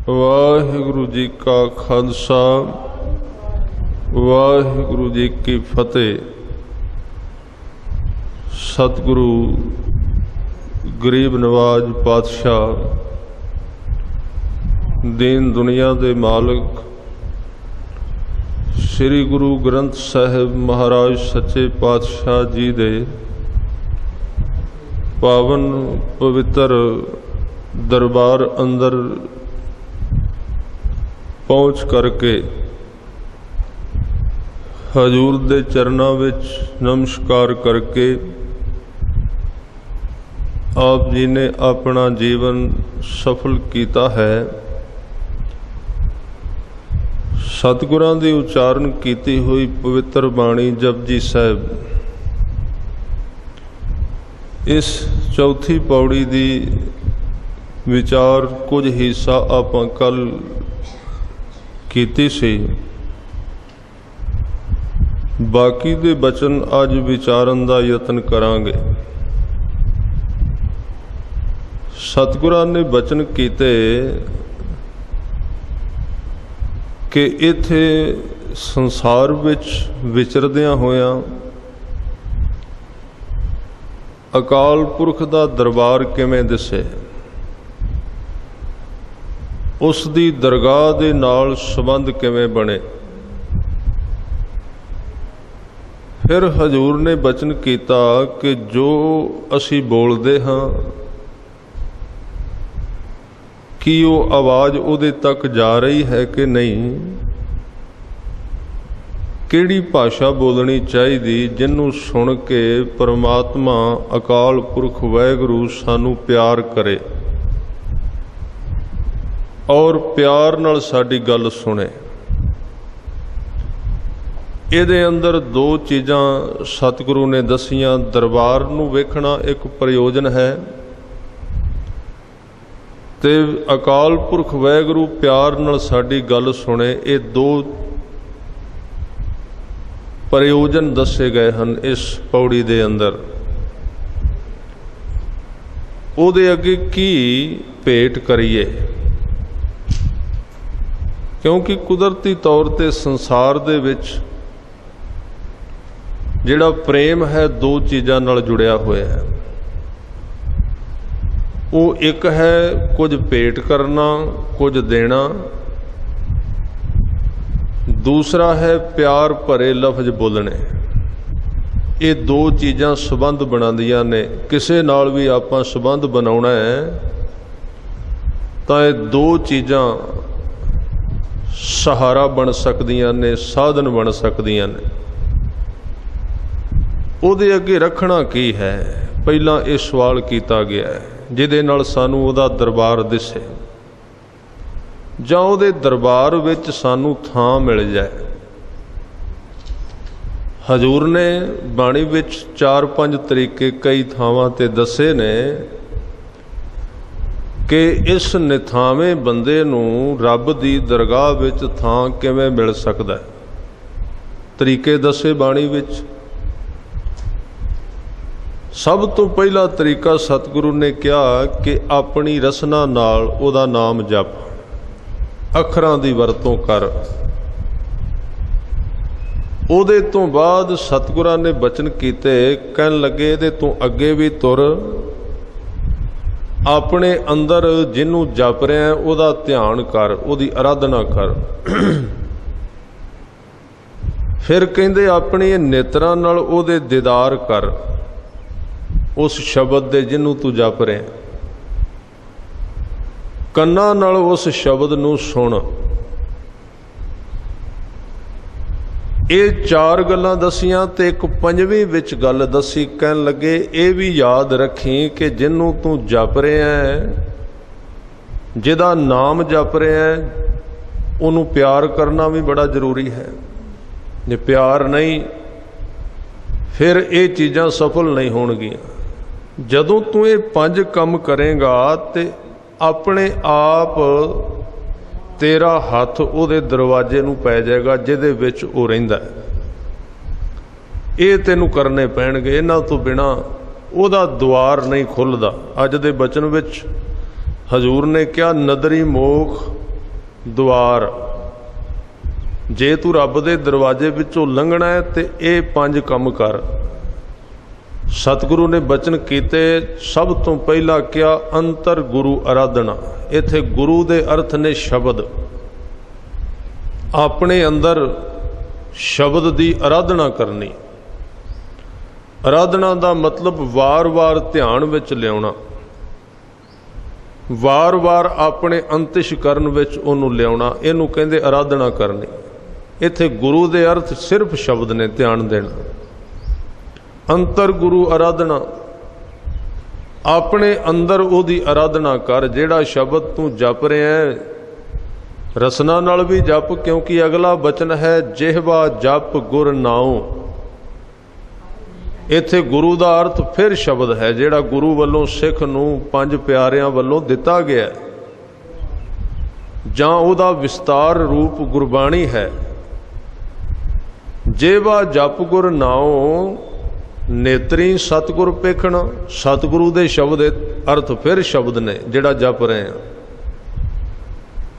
वाहिगुरु जी का खालसा वाहिगुरु जी की फतेह। सतगुरु गरीब नवाज पातशाह, दीन दुनिया दे मालिक श्री गुरु ग्रंथ साहिब महाराज सच्चे पातशाह जी दे पावन पवित्र दरबार अंदर पहुँच करके हजूर दे चरणों विच नमस्कार करके आप जी ने अपना जीवन सफल किया है। सतगुरां दी उच्चारण की हुई पवित्र बाणी जपजी साहिब, इस चौथी पौड़ी दी विचार कुछ हिस्सा आपां कल कीती सी, बाकी दे बचन अज विचारन दा यतन करांगे। सतगुरां ने बचन कीते कि इत्थे संसार विच विचरदियां होयां अकाल पुरख दा दरबार किवें दिसे, उस दी दरगाह दे नाल संबंध किवें बने। फिर हजूर ने बचन किया कि जो असी बोलते हाँ कि वो आवाज़ उहदे तक जा रही है कि नहीं, किहड़ी भाषा बोलनी चाहिए जिन्हों सुन के परमात्मा अकाल पुरख वाहिगुरू सानू प्यार करे और प्यार नाल साडी गल सुने। इहदे अंदर दो चीज़ां सतगुरु ने दसियां। दरबार नूं वेखना एक प्रयोजन है ते अकाल पुरख वाहिगुरू प्यार नाल साडी गल सुने, ये दो प्रयोजन दसे गए हैं इस पौड़ी दे अंदर। उहदे अगे की भेंट करिए, क्योंकि कुदरती तौर ते संसार दे विच जिहड़ा प्रेम है दो चीज़ां नाल जुड़िया होया है। वो एक है कुछ भेंट करना, कुछ देना, दूसरा है प्यार भरे लफ्ज बोलने। ये दो चीज़ां संबंध बनादियां ने। किसे नाल भी आपां संबंध बनाउणा है तां ये दो चीज़ां सहारा बन सकदियां ने, साधन बन सकदियां ने। उहदे अगे रखना की है, पहला ये सवाल किया गया है जिहदे नाल सानू उहदा दरबार दिसे जां उहदे दरबार विच सानू थां मिल जाए। हजूर ने बाणी विच 4-5 तरीके कई थावां ते दसे ने कि इस निथावें बंदे नूं रब दी दरगाह विच थां किवें मिल सकदा है। तरीके दसे बाणी विच। सब तो पहला तरीका सतगुरु ने कहा कि अपनी रसना नाल उहदा नाम जप, अखरां दी वरतों कर। उहदे तो बाद सतगुरां ने बचन कीते, कहन लगे इहदे तो अगे भी तुर, अपने अंदर जिन्हों जप रहा है उहदा ध्यान कर, उहदी आराधना कर। फिर कहंदे अपनी नेत्रां नाल उहदे दीदार कर, उस शब्द दे जिन्हों तू जप रहे। कन्नां नाल उस शब्द नूं सुन। ये 4 गल्लां दसियां ते एक पंजवीं विच गल दसी, कहन लगे ये भी याद रखी कि जिन्हों तू जप रहे हैं, जिहदा नाम जप रहे हैं, उन्हों प्यार करना भी बड़ा जरूरी है। जे प्यार नहीं फिर ये चीज़ां सफल नहीं होणगियां। जदों तू ये 5 काम करेगा तो अपने आप तेरा हथ उहदे दरवाजे नूं पै जाएगा जिहदे विच वो रहिंदा है। ये तैनूं करने पैणगे, इन्हां तो बिना उहदा द्वार नहीं खुलदा। अज दे बचन विच हजूर ने क्या नदरी मोख द्वार, जे तू रब दे दरवाजे विचों लंघना है तो ये 5 काम कर। सतगुरु ने बचन कीते, सब तो पहला क्या अंतर गुरु आराधना। इत्थे गुरु दे अर्थ ने शब्द, अपने अंदर शब्द दी आराधना करनी। आराधना का मतलब वार वार ध्यान विच लियाउणा, वार वार अपने अंतਿਸ਼ਕਰਨ विच उहनूं लियाउणा, इहनूं कहंदे आराधना करनी। इत्थे गुरु दे अर्थ सिर्फ शब्द ने, ध्यान देना। अंतर गुरु आराधना, अपने अंदर उहदी आराधना कर। जिहड़ा शब्द तू जप रहा है रसना नाल भी जप, क्योंकि अगला बचन है जिहवा जप गुर नाओ। इत्थे गुरु का अर्थ फिर शब्द है, जिहड़ा गुरु वालों सिख नूं 5 प्यारियां वालों दिता गया, जां उहदा विस्तार रूप गुरबाणी है। जिहवा जप गुर नाओ, नेत्री सतगुर पेखना। सतगुरु दे शब्द अर्थ फिर शब्द ने, जिहड़ा जप रहे हैं।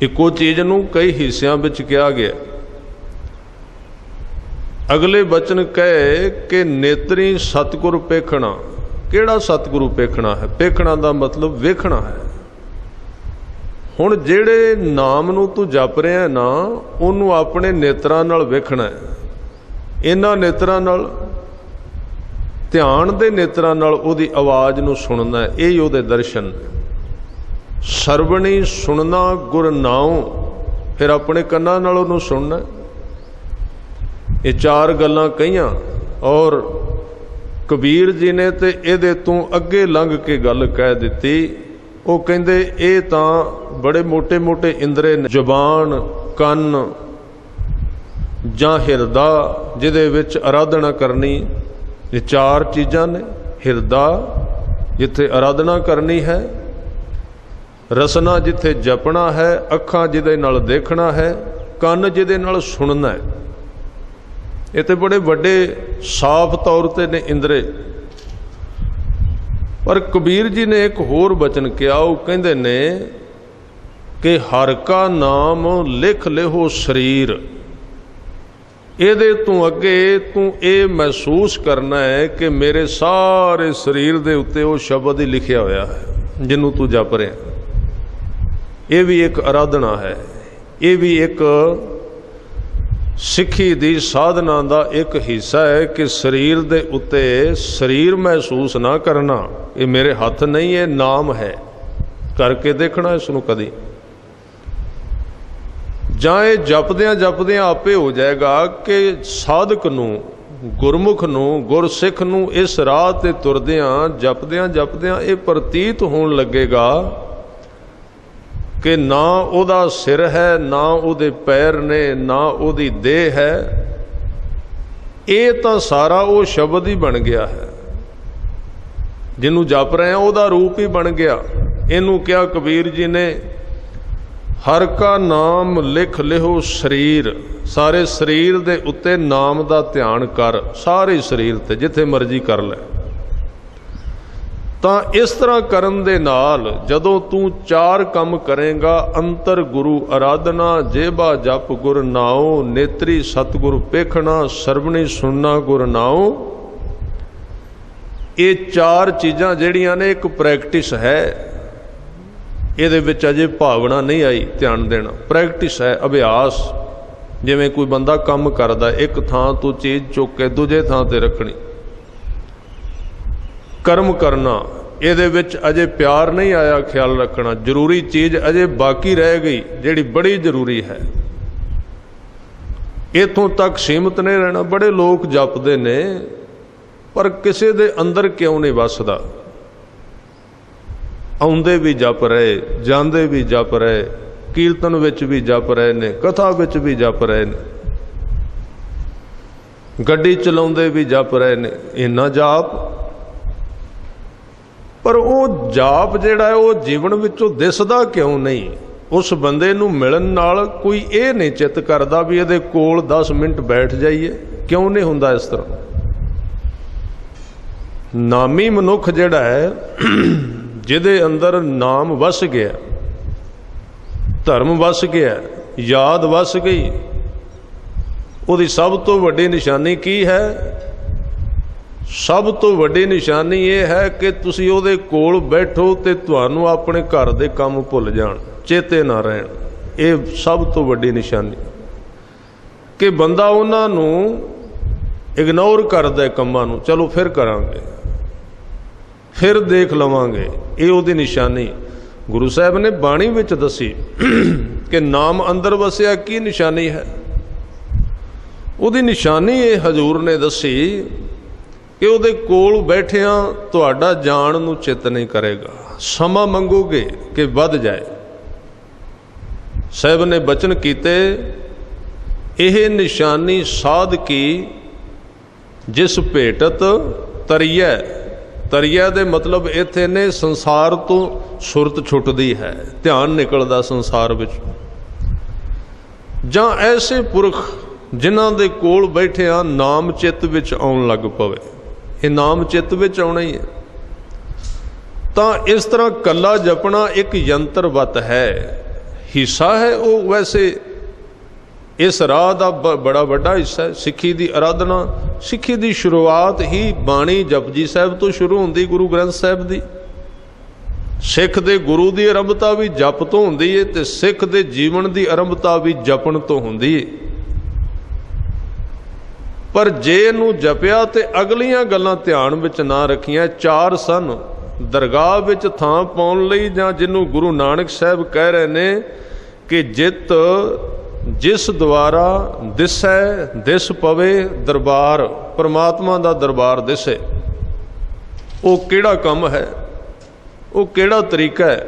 इको चीज़ नूं कई हिस्सियां विच कहा गया। अगले बचन कहे कि नेत्री सतगुर पेखना। किहड़ा सतगुरु पेखना है? पेखना का मतलब वेखना है। हुण जिहड़े नाम नूं तू जप रहा ना, उहनूं अपने नेत्रां नाल वेखना है। इन्हां नेत्रां नाल, ध्यान दे नेत्रां नाल उहदी आवाज़ नूं सुनना है। यही उहदे दर्शन। सरवणी सुनना गुर नाओ, फिर अपने कन्नां नाल उहनूं सुनना। ये 4 गल्लां कहियां, और कबीर जी ने तो इहदे तों अगे लंघ के गल कह दिती। वो कहंदे ये तां बड़े मोटे मोटे इंद्रे ने, जुबान, कन्न जां हिरदा, जिहदे विच आराधना करनी। ये 4 चीज़ां ने। हिरदा जिथे आराधना करनी है, रसना जिथे जपना है, अखां जिहदे नाल देखना है, कन्न जिहदे नाल सुनना है। ये तो बड़े बड़े साफ तौर पर ने इंद्रे। पर कबीर जी ने एक होर बचन किया, वो कहंदे ने कि हर का नाम लिख लेहो शरीर। ਇਹਦੇ ਤੋਂ ਅੱਗੇ ਤੂੰ ਇਹ महसूस करना है कि मेरे सारे शरीर ਦੇ ਉੱਤੇ ਉਹ शब्द ही लिखिया होया है ਜਿਹਨੂੰ तू जप रहा। ये भी एक आराधना है। ये भी एक सिक्खी दी साधना का एक हिस्सा है कि शरीर दे उत्ते शरीर महसूस ना करना। ये मेरे हथ नहीं है, नाम है। करके देखना इसनों कदी, जां ये जपदियां जपदियां आपे हो जाएगा कि साधक नूं, गुरमुख नूं, गुरसिख नूं इस राह ते तुरदियां जपदियां जपदियां ये प्रतीत होण लगेगा कि ना उहदा सिर है, ना उहदे पैर ने, ना उहदी देह है। ये तां सारा वो शब्द ही बन गया है। जिन्हों जप रहे हैं उहदा रूप ही बन गया। इनू क्या कबीर जी ने, हर का नाम लिख लिहो शरीर। सारे शरीर दे उत्ते नाम दा ध्यान कर, सारे शरीर ते जिथे मर्जी कर ले। तां इस तरह करन दे नाल जदों तू 4 काम करेगा, अंतर गुरु आराधना, जेबा जप गुर नाओ, नेत्री सतगुर पेखना, सरवणी सुनना गुर नाओ। ये 4 चीज़ां जिहड़ियां ने एक प्रैक्टिस है। ਇਹਦੇ ਵਿੱਚ अजे भावना नहीं आई, ध्यान देना। प्रैक्टिस है, अभ्यास। जिवें कोई बंदा काम करदा, एक थां तो चीज़ चुक के दूजे थां ते रखनी, कर्म करना। ਇਹਦੇ ਵਿੱਚ अजे प्यार नहीं आया, ख्याल रखना। जरूरी चीज़ अजे बाकी रह गई, जिहड़ी बड़ी जरूरी है। इत्थों तक सीमित नहीं रहना। बड़े लोग जपदे ने पर किसी दे अंदर क्यों नहीं वसदा। आउंदे भी जप रहे, जांदे भी जप रहे, कीर्तन विच भी जप रहे ने, कथा विच भी जप रहे ने, गड्डी चलाउंदे भी जप रहे ने। इन्ना जाप, पर वो जाप जिहड़ा है वो जीवन विचों दिसदा क्यों नहीं? उस बंदे नूं मिलन नाल कोई ये नहीं चित करदा भी इहदे कोल 10 मिनट बैठ जाइए। क्यों नहीं हुंदा इस तरह? नामी मनुख जिहड़ा है, जिहदे अंदर नाम वस गया, धर्म वस गया, याद वस गई। ਉਹਦੀ ਸਭ ਤੋਂ ਵੱਡੀ ਨਿਸ਼ਾਨੀ ਕੀ ਹੈ? ਸਭ ਤੋਂ ਵੱਡੀ ਨਿਸ਼ਾਨੀ ਇਹ ਹੈ ਕਿ ਤੁਸੀਂ ਉਹਦੇ ਕੋਲ ਬੈਠੋ ਤੇ ਤੁਹਾਨੂੰ ਆਪਣੇ ਘਰ ਦੇ ਕੰਮ ਭੁੱਲ ਜਾਣ, ਚੇਤੇ ਨਾ ਰਹਿਣ। ਇਹ ਸਭ ਤੋਂ ਵੱਡੀ ਨਿਸ਼ਾਨੀ ਕਿ ਬੰਦਾ ਉਹਨਾਂ ਨੂੰ ਇਗਨੋਰ ਕਰਦਾ ਕੰਮਾਂ ਨੂੰ, ਚਲੋ ਫਿਰ ਕਰਾਂਗੇ, ਫਿਰ ਦੇਖ ਲਵਾਂਗੇ। ਇਹ ਉਹਦੀ ਨਿਸ਼ਾਨੀ ਗੁਰੂ ਸਾਹਿਬ ਨੇ ਬਾਣੀ ਵਿੱਚ ਦੱਸੀ ਕਿ ਨਾਮ ਅੰਦਰ ਵਸਿਆ ਕੀ ਨਿਸ਼ਾਨੀ ਹੈ। ਉਹਦੀ ਨਿਸ਼ਾਨੀ ਇਹ ਹਜ਼ੂਰ ਨੇ ਦੱਸੀ ਕਿ ਉਹਦੇ ਕੋਲ ਬੈਠਿਆਂ ਤੁਹਾਡਾ ਜਾਣ ਨੂੰ ਚਿੱਤ ਨਹੀਂ ਕਰੇਗਾ, ਸਮਾਂ ਮੰਗੋਗੇ ਕਿ ਵੱਧ ਜਾਏ। ਸਾਹਿਬ ਨੇ ਬਚਨ ਕੀਤੇ, ਇਹ ਨਿਸ਼ਾਨੀ ਸਾਧ ਕੀ ਜਿਸ ਭੇਟਤ ਤਰੀਐ। ਤਰੀਐ ਦੇ ਮਤਲਬ ਇੱਥੇ ਨੇ ਸੰਸਾਰ ਤੋਂ ਸੁਰਤ ਛੁੱਟਦੀ ਹੈ, ਧਿਆਨ ਨਿਕਲਦਾ ਸੰਸਾਰ ਵਿੱਚ। ਜਾਂ ਐਸੇ ਪੁਰਖ ਜਿਨ੍ਹਾਂ ਦੇ ਕੋਲ ਬੈਠਿਆਂ ਨਾਮ ਚਿੱਤ ਵਿੱਚ ਆਉਣ ਲੱਗ ਪਵੇ। ਇਹ ਨਾਮ ਚਿੱਤ ਵਿੱਚ ਆਉਣਾ ਹੀ ਹੈ। ਤਾਂ ਇਸ ਤਰ੍ਹਾਂ ਕੱਲਾ ਜਪਣਾ ਇੱਕ ਯੰਤਰਵਤ ਹੈ, ਹਿੱਸਾ ਹੈ ਉਹ। ਵੈਸੇ ਇਸ ਰਾਹ ਦਾ ਬੜਾ ਵੱਡਾ ਹਿੱਸਾ ਹੈ ਸਿੱਖੀ ਦੀ ਅਰਾਧਨਾ। ਸਿੱਖੀ ਦੀ ਸ਼ੁਰੂਆਤ ਹੀ ਬਾਣੀ ਜਪਜੀ ਸਾਹਿਬ ਤੋਂ ਸ਼ੁਰੂ ਹੁੰਦੀ, ਗੁਰੂ ਗ੍ਰੰਥ ਸਾਹਿਬ ਦੀ। ਸਿੱਖ ਦੇ ਗੁਰੂ ਦੀ ਆਰੰਭਤਾ ਵੀ ਜਪ ਤੋਂ ਹੁੰਦੀ ਹੈ ਤੇ ਸਿੱਖ ਦੇ ਜੀਵਨ ਦੀ ਆਰੰਭਤਾ ਵੀ ਜਪਣ ਤੋਂ ਹੁੰਦੀ ਹੈ। ਪਰ ਜੇ ਇਹਨੂੰ ਜਪਿਆ ਤੇ ਅਗਲੀਆਂ ਗੱਲਾਂ ਧਿਆਨ ਵਿੱਚ ਨਾ ਰੱਖੀਆਂ, ਚਾਰ ਸਨ ਦਰਗਾਹ ਵਿੱਚ ਥਾਂ ਪਾਉਣ ਲਈ, ਜਾਂ ਜਿਹਨੂੰ ਗੁਰੂ ਨਾਨਕ ਸਾਹਿਬ ਕਹਿ ਰਹੇ ਨੇ ਕਿ ਜਿਤ ਜਿਸ ਦੁਆਰਾ ਦਿਸੈ ਦਿਸ ਪਵੇ ਦਰਬਾਰ, ਪਰਮਾਤਮਾ ਦਾ ਦਰਬਾਰ ਦਿਸੇ। ਉਹ ਕਿਹੜਾ ਕੰਮ ਹੈ, ਉਹ ਕਿਹੜਾ ਤਰੀਕਾ ਹੈ?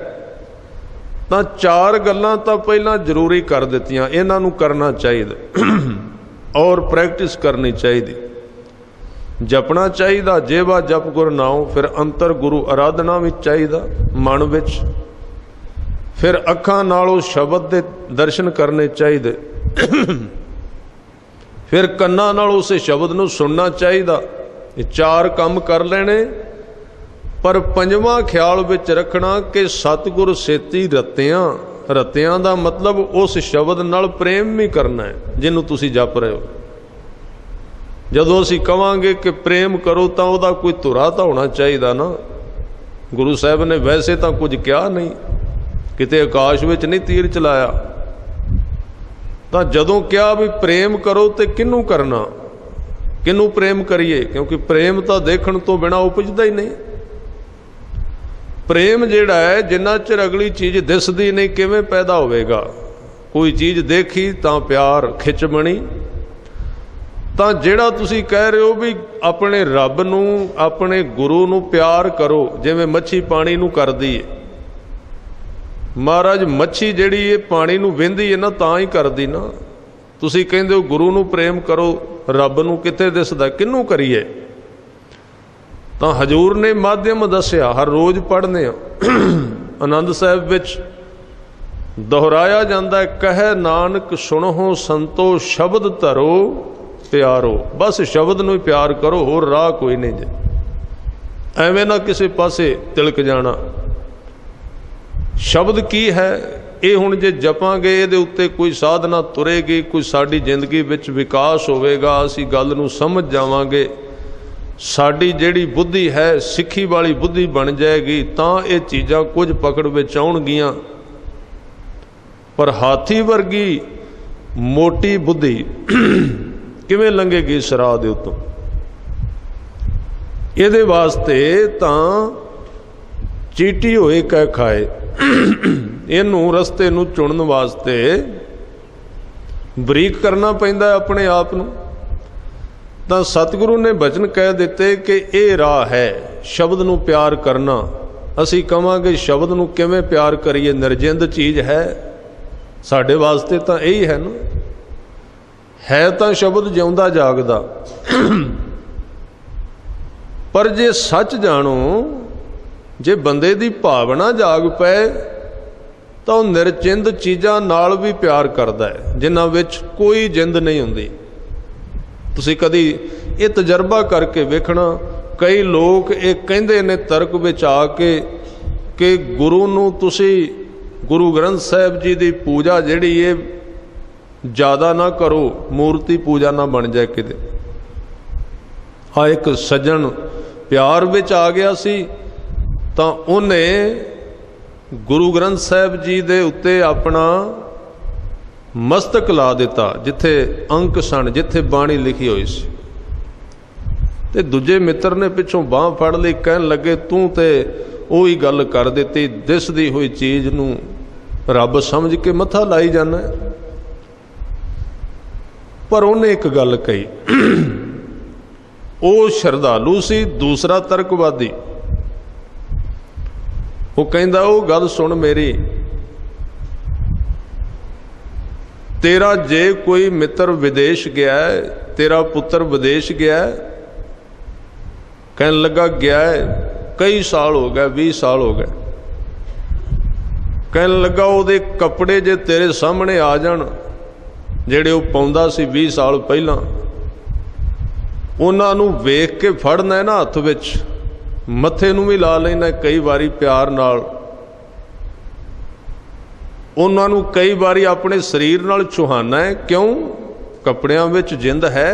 ਤਾਂ ਚਾਰ ਗੱਲਾਂ ਤਾਂ ਪਹਿਲਾਂ ਜ਼ਰੂਰੀ ਕਰ ਦਿੱਤੀਆਂ, ਇਹਨਾਂ ਨੂੰ ਕਰਨਾ ਚਾਹੀਦਾ ਔਰ ਪ੍ਰੈਕਟਿਸ ਕਰਨੀ ਚਾਹੀਦੀ। ਜਪਣਾ ਚਾਹੀਦਾ, ਜੇਵਾ ਜਪ ਗੁਰ ਨਾਉ। ਫਿਰ ਅੰਤਰ ਗੁਰੂ ਆਰਾਧਨਾ ਵਿੱਚ ਚਾਹੀਦਾ, ਮਨ ਵਿੱਚ। ਫਿਰ ਅੱਖਾਂ ਨਾਲ ਉਹ ਸ਼ਬਦ ਦੇ ਦਰਸ਼ਨ ਕਰਨੇ ਚਾਹੀਦੇ। ਫਿਰ ਕੰਨਾਂ ਨਾਲ ਉਸੇ ਸ਼ਬਦ ਨੂੰ ਸੁਣਨਾ ਚਾਹੀਦਾ। ਇਹ ਚਾਰ ਕੰਮ ਕਰ ਲੈਣੇ। ਪਰ ਪੰਜਵਾਂ ਖਿਆਲ ਵਿੱਚ ਰੱਖਣਾ ਕਿ ਸਤਿਗੁਰ ਸੇਤੀ ਰਤਿਆਂ। ਰਤਿਆਂ ਦਾ ਮਤਲਬ ਉਸ ਸ਼ਬਦ ਨਾਲ ਪ੍ਰੇਮ ਵੀ ਕਰਨਾ ਹੈ ਜਿਹਨੂੰ ਤੁਸੀਂ ਜਪ ਰਹੇ ਹੋ। ਜਦੋਂ ਅਸੀਂ ਕਵਾਂਗੇ ਕਿ ਪ੍ਰੇਮ ਕਰੋ ਤਾਂ ਉਹਦਾ ਕੋਈ ਧੁਰਾ ਤਾਂ ਹੋਣਾ ਚਾਹੀਦਾ ਨਾ। ਗੁਰੂ ਸਾਹਿਬ ਨੇ ਵੈਸੇ ਤਾਂ ਕੁਝ ਕਿਹਾ ਨਹੀਂ, ਕਿਤੇ ਆਕਾਸ਼ ਵਿੱਚ ਨਹੀਂ ਤੀਰ ਚਲਾਇਆ। ਤਾਂ ਜਦੋਂ ਕਿਹਾ ਵੀ ਪ੍ਰੇਮ ਕਰੋ ਤੇ ਕਿਹਨੂੰ ਕਰਨਾ, ਕਿਹਨੂੰ ਪ੍ਰੇਮ ਕਰੀਏ? ਕਿਉਂਕਿ ਪ੍ਰੇਮ ਤਾਂ ਦੇਖਣ ਤੋਂ ਬਿਨਾਂ ਉਪਜਦਾ ਹੀ ਨਹੀਂ। ਪ੍ਰੇਮ ਜਿਹੜਾ ਹੈ, ਜਿੰਨਾ ਚਿਰ ਅਗਲੀ ਚੀਜ਼ ਦਿਸਦੀ ਨਹੀਂ ਕਿਵੇਂ ਪੈਦਾ ਹੋਵੇਗਾ? ਕੋਈ ਚੀਜ਼ ਦੇਖੀ ਤਾਂ ਪਿਆਰ ਖਿੱਚ ਬਣੀ। ਤਾਂ ਜਿਹੜਾ ਤੁਸੀਂ ਕਹਿ ਰਹੇ ਹੋ ਵੀ ਆਪਣੇ ਰੱਬ ਨੂੰ, ਆਪਣੇ ਗੁਰੂ ਨੂੰ ਪਿਆਰ ਕਰੋ, ਜਿਵੇਂ ਮੱਛੀ ਪਾਣੀ ਨੂੰ ਕਰਦੀ ਹੈ। ਮਹਾਰਾਜ ਮੱਛੀ ਜਿਹੜੀ ਇਹ ਪਾਣੀ ਨੂੰ ਵਹਿੰਦੀ ਹੈ ਨਾ, ਤਾਂ ਹੀ ਕਰਦੀ ਨਾ। ਤੁਸੀਂ ਕਹਿੰਦੇ ਹੋ ਗੁਰੂ ਨੂੰ ਪ੍ਰੇਮ ਕਰੋ, ਰੱਬ ਨੂੰ ਕਿੱਥੇ ਦਿਸਦਾ? ਕਿਹਨੂੰ ਕਰੀਏ? ਤਾਂ ਹਜ਼ੂਰ ਨੇ ਮਾਧਿਅਮ ਦੱਸਿਆ, ਹਰ ਰੋਜ਼ ਪੜ੍ਹਨੇ ਆ। ਆਨੰਦ ਸਾਹਿਬ ਵਿੱਚ ਦੁਹਰਾਇਆ ਜਾਂਦਾ, ਕਹਿ ਨਾਨਕ ਸੁਣੋ ਸੰਤੋ ਸ਼ਬਦ ਧਰੋ ਪਿਆਰੋ। ਬਸ ਸ਼ਬਦ ਨੂੰ ਹੀ ਪਿਆਰ ਕਰੋ, ਹੋਰ ਰਾਹ ਕੋਈ ਨਹੀਂ ਜੇ। ਐਵੇਂ ਨਾ ਕਿਸੇ ਪਾਸੇ ਤਿਲਕ ਜਾਣਾ। ਸ਼ਬਦ ਕੀ ਹੈ? ਇਹ ਹੁਣ ਜੇ ਜਪਾਂਗੇ ਇਹਦੇ ਉੱਤੇ ਕੋਈ ਸਾਧਨਾ ਤੁਰੇਗੀ, ਕੋਈ ਸਾਡੀ ਜ਼ਿੰਦਗੀ ਵਿੱਚ ਵਿਕਾਸ ਹੋਵੇਗਾ, ਅਸੀਂ ਗੱਲ ਨੂੰ ਸਮਝ ਜਾਵਾਂਗੇ, ਸਾਡੀ ਜਿਹੜੀ ਬੁੱਧੀ ਹੈ ਸਿੱਖੀ ਵਾਲੀ ਬੁੱਧੀ ਬਣ ਜਾਏਗੀ, ਤਾਂ ਇਹ ਚੀਜ਼ਾਂ ਕੁਝ ਪਕੜ ਵਿੱਚ ਆਉਣਗੀਆਂ। ਪਰ ਹਾਥੀ ਵਰਗੀ ਮੋਟੀ ਬੁੱਧੀ ਕਿਵੇਂ ਲੰਘੇਗੀ ਇਸ ਰਾਹ ਦੇ ਉੱਤੋਂ? ਇਹਦੇ ਵਾਸਤੇ ਤਾਂ ਚੀਟੀ ਹੋਏ ਕਹਿ ਖਾਏ। ਇਹਨੂੰ ਰਸਤੇ ਨੂੰ ਚੁਣਨ ਵਾਸਤੇ ਬਰੀਕ ਕਰਨਾ ਪੈਂਦਾ ਆਪਣੇ ਆਪ ਨੂੰ। ਤਾਂ ਸਤਿਗੁਰੂ ਨੇ ਬਚਨ ਕਹਿ ਦਿੱਤੇ ਕਿ ਇਹ ਰਾਹ ਹੈ ਸ਼ਬਦ ਨੂੰ ਪਿਆਰ ਕਰਨਾ। ਅਸੀਂ ਕਵਾਂਗੇ ਸ਼ਬਦ ਨੂੰ ਕਿਵੇਂ ਪਿਆਰ ਕਰੀਏ? ਨਿਰਜਿੰਦ ਚੀਜ਼ ਹੈ ਸਾਡੇ ਵਾਸਤੇ ਤਾਂ ਇਹੀ ਹੈ ਨਾ। ਹੈ ਤਾਂ ਸ਼ਬਦ ਜਿਉਂਦਾ ਜਾਗਦਾ। ਪਰ ਜੇ ਸੱਚ ਜਾਣੋ, ਜੇ ਬੰਦੇ ਦੀ ਭਾਵਨਾ ਜਾਗ ਪਏ ਤਾਂ ਉਹ ਨਿਰਚਿੰਦ ਚੀਜ਼ਾਂ ਨਾਲ ਵੀ ਪਿਆਰ ਕਰਦਾ ਹੈ, ਜਿਨ੍ਹਾਂ ਵਿੱਚ ਕੋਈ ਜਿੰਦ ਨਹੀਂ ਹੁੰਦੀ। ਤੁਸੀਂ ਕਦੀ ਇਹ ਤਜਰਬਾ ਕਰਕੇ ਵੇਖਣਾ। ਕਈ ਲੋਕ ਇਹ ਕਹਿੰਦੇ ਨੇ ਤਰਕ ਵਿੱਚ ਆ ਕੇ ਕਿ ਗੁਰੂ ਨੂੰ ਤੁਸੀਂ, ਗੁਰੂ ਗ੍ਰੰਥ ਸਾਹਿਬ ਜੀ ਦੀ ਪੂਜਾ ਜਿਹੜੀ ਇਹ ज़्यादा ना करो, मूर्ति पूजा ना बन जाए किते। आ एक सज्जन प्यार विच आ गया सी तां उहने गुरु ग्रंथ साहिब जी दे उत्ते अपना मस्तक ला दिता जिथे अंक सन, जिथे बाणी लिखी हुई सी। ते दूजे मित्र ने पिछों बांह फड़ लई, कहन लगे तूं ते उही गल कर दिती, दिसदी हुई चीज़ नूं रब समझ के मत्था लाई जाना। पर उन्हें एक गल कही, वो श्रद्धालु सी, दूसरा तर्कवादी। वो कहंदा वो गल सुन मेरी, तेरा जे कोई मित्र विदेश गया है, तेरा पुत्र विदेश गया है, कहन लगा गया है कई साल हो गए, 20 साल हो गए। कहन लगा ਉਹਦੇ कपड़े जे तेरे सामने आ जाण ਜਿਹੜੇ ਉਹ ਪਾਉਂਦਾ ਸੀ 20 ਸਾਲ ਪਹਿਲਾਂ, ਉਹਨਾਂ ਨੂੰ ਵੇਖ ਕੇ ਫੜਨਾ ਹੈ ਨਾ ਹੱਥ ਵਿੱਚ, ਮੱਥੇ ਨੂੰ ਵੀ ਲਾ ਲੈਣਾ ਕਈ ਵਾਰੀ ਪਿਆਰ ਨਾਲ, ਉਹਨਾਂ ਨੂੰ ਕਈ ਵਾਰੀ ਆਪਣੇ ਸਰੀਰ ਨਾਲ ਛੁਹਾਣਾ ਹੈ। ਕਿਉਂ? ਕੱਪੜਿਆਂ ਵਿੱਚ ਜਿੰਦ ਹੈ,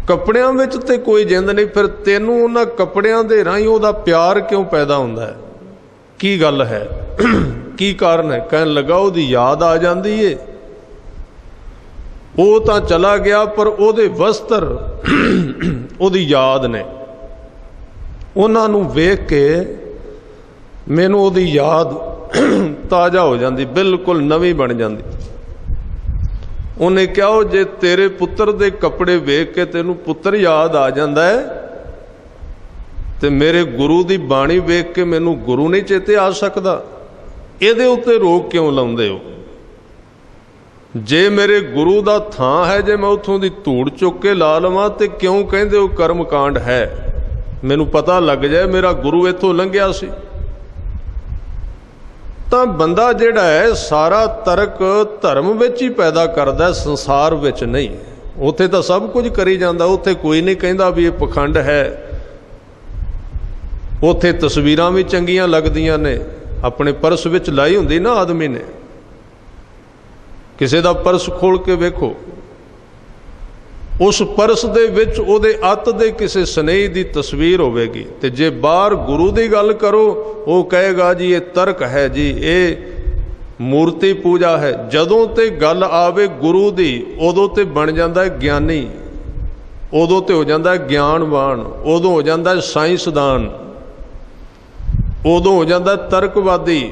ਕੱਪੜਿਆਂ ਵਿੱਚ ਤੇ ਕੋਈ ਜਿੰਦ ਨਹੀਂ, ਫਿਰ ਤੈਨੂੰ ਉਹਨਾਂ ਕੱਪੜਿਆਂ ਦੇ ਰਾਹੀਂ ਉਹਦਾ ਪਿਆਰ ਕਿਉਂ ਪੈਦਾ ਹੁੰਦਾ ਹੈ? ਕੀ ਗੱਲ ਹੈ, ਕੀ ਕਾਰਨ ਹੈ? ਕਹਿਣ ਲੱਗਾ ਉਹਦੀ ਯਾਦ ਆ ਜਾਂਦੀ ਏ। ਉਹ ਤਾਂ ਚਲਾ ਗਿਆ ਪਰ ਉਹਦੇ ਵਸਤਰ ਉਹਦੀ ਯਾਦ ਨੇ, ਉਹਨਾਂ ਨੂੰ ਵੇਖ ਕੇ ਮੈਨੂੰ ਉਹਦੀ ਯਾਦ ਤਾਜ਼ਾ ਹੋ ਜਾਂਦੀ, ਬਿਲਕੁਲ ਨਵੀਂ ਬਣ ਜਾਂਦੀ। ਉਹਨੇ ਕਿਹਾ ਜੇ ਤੇਰੇ ਪੁੱਤਰ ਦੇ ਕੱਪੜੇ ਵੇਖ ਕੇ ਤੈਨੂੰ ਪੁੱਤਰ ਯਾਦ ਆ ਜਾਂਦਾ ਹੈ ਤੇ ਮੇਰੇ ਗੁਰੂ ਦੀ ਬਾਣੀ ਵੇਖ ਕੇ ਮੈਨੂੰ ਗੁਰੂ ਨਹੀਂ ਚੇਤੇ ਆ ਸਕਦਾ? ਇਹਦੇ ਉੱਤੇ ਰੋਕ ਕਿਉਂ ਲਾਉਂਦੇ ਹੋ? ਜੇ ਮੇਰੇ ਗੁਰੂ ਦਾ ਥਾਂ ਹੈ, ਜੇ ਮੈਂ ਉੱਥੋਂ ਦੀ ਧੂੜ ਚੁੱਕ ਕੇ ਲਾ ਲਵਾਂ ਤੇ ਕਿਉਂ ਕਹਿੰਦੇ ਹੋ ਕਰਮ ਕਾਂਡ ਹੈ? ਮੈਨੂੰ ਪਤਾ ਲੱਗ ਜਾਏ ਮੇਰਾ ਗੁਰੂ ਇੱਥੋਂ ਲੰਘਿਆ ਸੀ। ਤਾਂ ਬੰਦਾ ਜਿਹੜਾ ਹੈ ਸਾਰਾ ਤਰਕ ਧਰਮ ਵਿੱਚ ਹੀ ਪੈਦਾ ਕਰਦਾ, ਸੰਸਾਰ ਵਿੱਚ ਨਹੀਂ। ਉੱਥੇ ਤਾਂ ਸਭ ਕੁਝ ਕਰੀ ਜਾਂਦਾ, ਉੱਥੇ ਕੋਈ ਨਹੀਂ ਕਹਿੰਦਾ ਵੀ ਇਹ ਪਖੰਡ ਹੈ। ਉੱਥੇ ਤਸਵੀਰਾਂ ਵੀ ਚੰਗੀਆਂ ਲੱਗਦੀਆਂ ਨੇ, ਆਪਣੇ ਪਰਸ ਵਿੱਚ ਲਾਈ ਹੁੰਦੀ ਨਾ ਆਦਮੀ ਨੇ, ਕਿਸੇ ਦਾ ਪਰਸ ਖੋਲ ਕੇ ਵੇਖੋ, ਉਸ ਪਰਸ ਦੇ ਵਿੱਚ ਉਹਦੇ ਅੱਤ ਦੇ ਕਿਸੇ ਸਨੇਹੀ ਦੀ ਤਸਵੀਰ ਹੋਵੇਗੀ। ਤੇ ਜੇ ਬਾਹਰ ਗੁਰੂ ਦੀ ਗੱਲ ਕਰੋ, ਉਹ ਕਹੇਗਾ ਜੀ ਇਹ ਤਰਕ ਹੈ ਜੀ, ਇਹ ਮੂਰਤੀ ਪੂਜਾ ਹੈ। ਜਦੋਂ ਤੇ ਗੱਲ ਆਵੇ ਗੁਰੂ ਦੀ, ਉਦੋਂ ਤੇ ਬਣ ਜਾਂਦਾ ਹੈ ਗਿਆਨੀ, ਉਦੋਂ ਤੇ ਹੋ ਜਾਂਦਾ ਹੈ ਗਿਆਨਵਾਨ, ਉਦੋਂ ਹੋ ਜਾਂਦਾ ਹੈ ਸਾਇੰਸਦਾਨ, ਉਦੋਂ ਹੋ ਜਾਂਦਾ ਤਰਕਵਾਦੀ।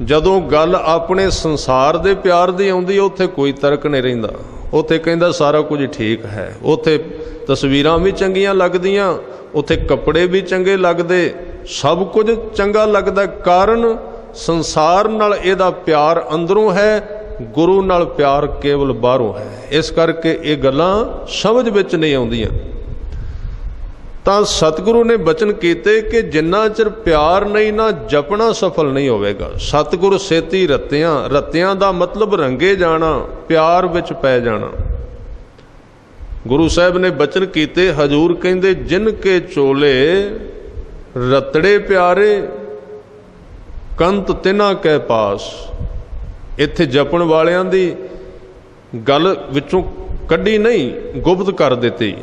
ਜਦੋਂ ਗੱਲ ਆਪਣੇ ਸੰਸਾਰ ਦੇ ਪਿਆਰ ਦੀ ਆਉਂਦੀ, ਉੱਥੇ ਕੋਈ ਤਰਕ ਨਹੀਂ ਰਹਿੰਦਾ। ਉੱਥੇ ਕਹਿੰਦਾ ਸਾਰਾ ਕੁਝ ਠੀਕ ਹੈ, ਉੱਥੇ ਤਸਵੀਰਾਂ ਵੀ ਚੰਗੀਆਂ ਲੱਗਦੀਆਂ, ਉੱਥੇ ਕੱਪੜੇ ਵੀ ਚੰਗੇ ਲੱਗਦੇ, ਸਭ ਕੁਝ ਚੰਗਾ ਲੱਗਦਾ। ਕਾਰਨ ਸੰਸਾਰ ਨਾਲ ਇਹਦਾ ਪਿਆਰ ਅੰਦਰੋਂ ਹੈ, ਗੁਰੂ ਨਾਲ ਪਿਆਰ ਕੇਵਲ ਬਾਹਰੋਂ ਹੈ। ਇਸ ਕਰਕੇ ਇਹ ਗੱਲਾਂ ਸਮਝ ਵਿੱਚ ਨਹੀਂ ਆਉਂਦੀਆਂ। ਤਾਂ ਸਤਿਗੁਰੂ ਨੇ ਬਚਨ ਕੀਤੇ ਕਿ ਜਿੰਨਾ ਚਿਰ ਪਿਆਰ ਨਹੀਂ ਨਾ ਜਪਣਾ ਸਫਲ ਨਹੀਂ ਹੋਵੇਗਾ। ਸਤਿਗੁਰ ਸੇਤੀ ਰਤਿਆਂ, ਰਤਿਆਂ ਦਾ ਮਤਲਬ ਰੰਗੇ ਜਾਣਾ, ਪਿਆਰ ਵਿੱਚ ਪੈ ਜਾਣਾ। ਗੁਰੂ ਸਾਹਿਬ ਨੇ ਬਚਨ ਕੀਤੇ, ਹਜ਼ੂਰ ਕਹਿੰਦੇ ਜਿਨ ਕੇ ਚੋਲੇ ਰਤੜੇ ਪਿਆਰੇ ਕੰਤ ਤਿਨਾ ਕੈ ਪਾਸ। ਇੱਥੇ ਜਪਣ ਵਾਲਿਆਂ ਦੀ ਗੱਲ ਵਿੱਚੋਂ ਕੱਢੀ ਨਹੀਂ, ਗੁਪਤ ਕਰ ਦਿੱਤੀ।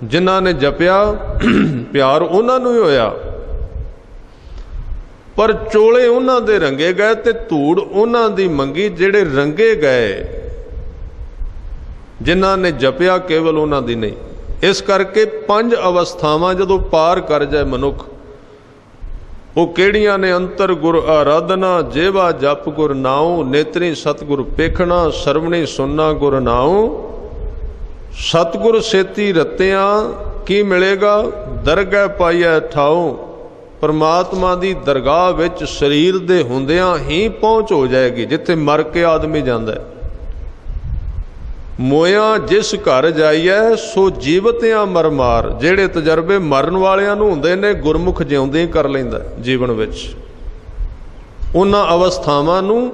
ਜਿਨ੍ਹਾਂ ਨੇ ਜਪਿਆ ਪਿਆਰ ਉਹਨਾਂ ਨੂੰ ਹੀ ਹੋਇਆ, ਪਰ ਚੋਲੇ ਉਹਨਾਂ ਦੇ ਰੰਗੇ ਗਏ ਤੇ ਧੂੜ ਉਹਨਾਂ ਦੀ ਮੰਗੀ ਜਿਹੜੇ ਰੰਗੇ ਗਏ। ਜਿਨ੍ਹਾਂ ਨੇ ਜਪਿਆ ਕੇਵਲ ਉਹਨਾਂ ਦੀ ਨਹੀਂ। ਇਸ ਕਰਕੇ 5 ਅਵਸਥਾਵਾਂ ਜਦੋਂ ਪਾਰ ਕਰ ਜਾਏ ਮਨੁੱਖ, ਉਹ ਕਿਹੜੀਆਂ ਨੇ? ਅੰਤਰ ਗੁਰ ਆਰਾਧਨਾ, ਜੇਵਾ ਜਪ ਗੁਰ ਨਾਉ, ਨੇਤਰੀ ਸਤਿਗੁਰ ਪੇਖਣਾ, ਸਰਵਣੀ ਸੁਨਣਾ ਗੁਰ ਨਾਉ। ਸਤਿਗੁਰ ਸੇਤੀ ਰਤਿਆਂ ਕੀ ਮਿਲੇਗਾ? ਦਰਗਾਹ ਪਾਈਐ ਠਾਉ। ਪਰਮਾਤਮਾ ਦੀ ਦਰਗਾਹ ਵਿੱਚ ਸਰੀਰ ਦੇ ਹੁੰਦਿਆਂ ਹੀ ਪਹੁੰਚ ਹੋ ਜਾਏਗੀ, ਜਿੱਥੇ ਮਰ ਕੇ ਆਦਮੀ ਜਾਂਦਾ ਹੈ। ਮੋਇਆ ਜਿਸ ਘਰ ਜਾਈਐ ਸੋ ਜੀਵਤਿਆਂ ਮਰ ਮਾਰ। ਜਿਹੜੇ ਤਜਰਬੇ ਮਰਨ ਵਾਲਿਆਂ ਨੂੰ ਹੁੰਦੇ ਨੇ, ਗੁਰਮੁਖ ਜਿਉਂਦੇ ਹੀ ਕਰ ਲੈਂਦਾ ਜੀਵਨ ਵਿੱਚ। ਉਹਨਾਂ ਅਵਸਥਾਵਾਂ ਨੂੰ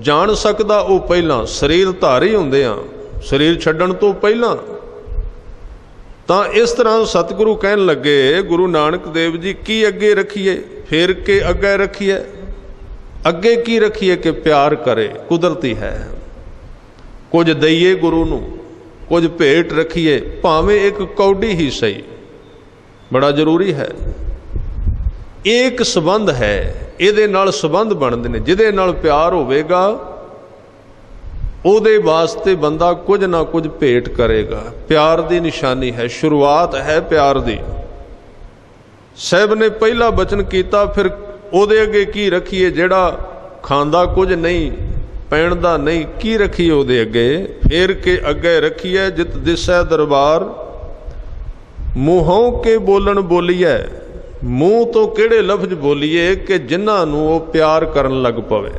ਜਾਣ ਸਕਦਾ ਉਹ ਪਹਿਲਾਂ ਸਰੀਰ ਧਾਰੀ ਹੁੰਦੇ ਆ, ਸਰੀਰ ਛੱਡਣ ਤੋਂ ਪਹਿਲਾਂ। ਤਾਂ ਇਸ ਤਰ੍ਹਾਂ ਸਤਿਗੁਰੂ ਕਹਿਣ ਲੱਗੇ, ਗੁਰੂ ਨਾਨਕ ਦੇਵ ਜੀ, ਕੀ ਅੱਗੇ ਰੱਖੀਏ? ਫੇਰ ਕੇ ਅੱਗੇ ਰੱਖੀਏ। अगे की रखिए कि प्यार करे, कुदरती है। कुछ दईए गुरु नूं, कुछ भेंट रखिए, भावें एक कौडी ही सही, बड़ा जरूरी है। एक संबंध है, इहदे नाल संबंध बनदे ने। जिहदे नाल प्यार होवेगा ਉਹਦੇ वास्ते बंदा कुछ ना कुछ भेंट करेगा। प्यार की निशानी है, शुरुआत है प्यार की। साहब ने पहला बचन किया, फिर ਉਹਦੇ अगे की रखिए ਜਿਹੜਾ खांदा कुछ नहीं, पहनदा नहीं, की रखिए ਉਹਦੇ अगे। फिर के अगे रखिए जित दिसै दरबार, मूहों के बोलन बोलीए। मूँह तो किहड़े लफ्ज बोलीए कि जिन्हां नूं ਉਹ प्यार करन लग पवे।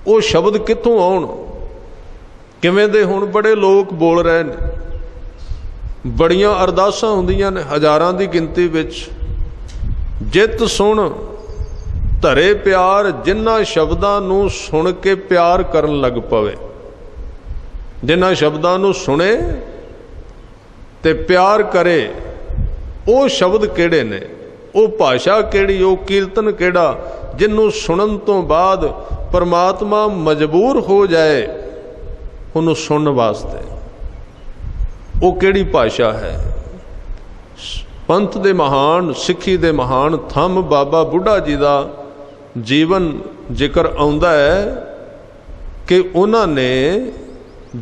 ਉਹ शब्द कित्थों आउण, किवें दे हुण बड़े लोग बोल रहे ने। बड़ियां अरदासां हुंदियां ने हज़ारां दी गिनती विच। जित सुण धरे प्यार, जिन्हां शब्दां नूं सुण के प्यार करन लग पवे। जिन्हां शब्दां नूं सुणे ते प्यार करे, ਉਹ शब्द किहड़े ने, ਉਹ भाषा किहड़ी, ਉਹ कीर्तन किहड़ा जिन्हों सुनन तो बाद परमात्मा मजबूर हो जाए उन्होंने सुनने वास्ते। वो किहड़ी भाषा है। पंथ दे महान, सिक्खी दे महान थंम बाबा बुढ़ा जी का जीवन जिक्र आउंदा है कि उन्होंने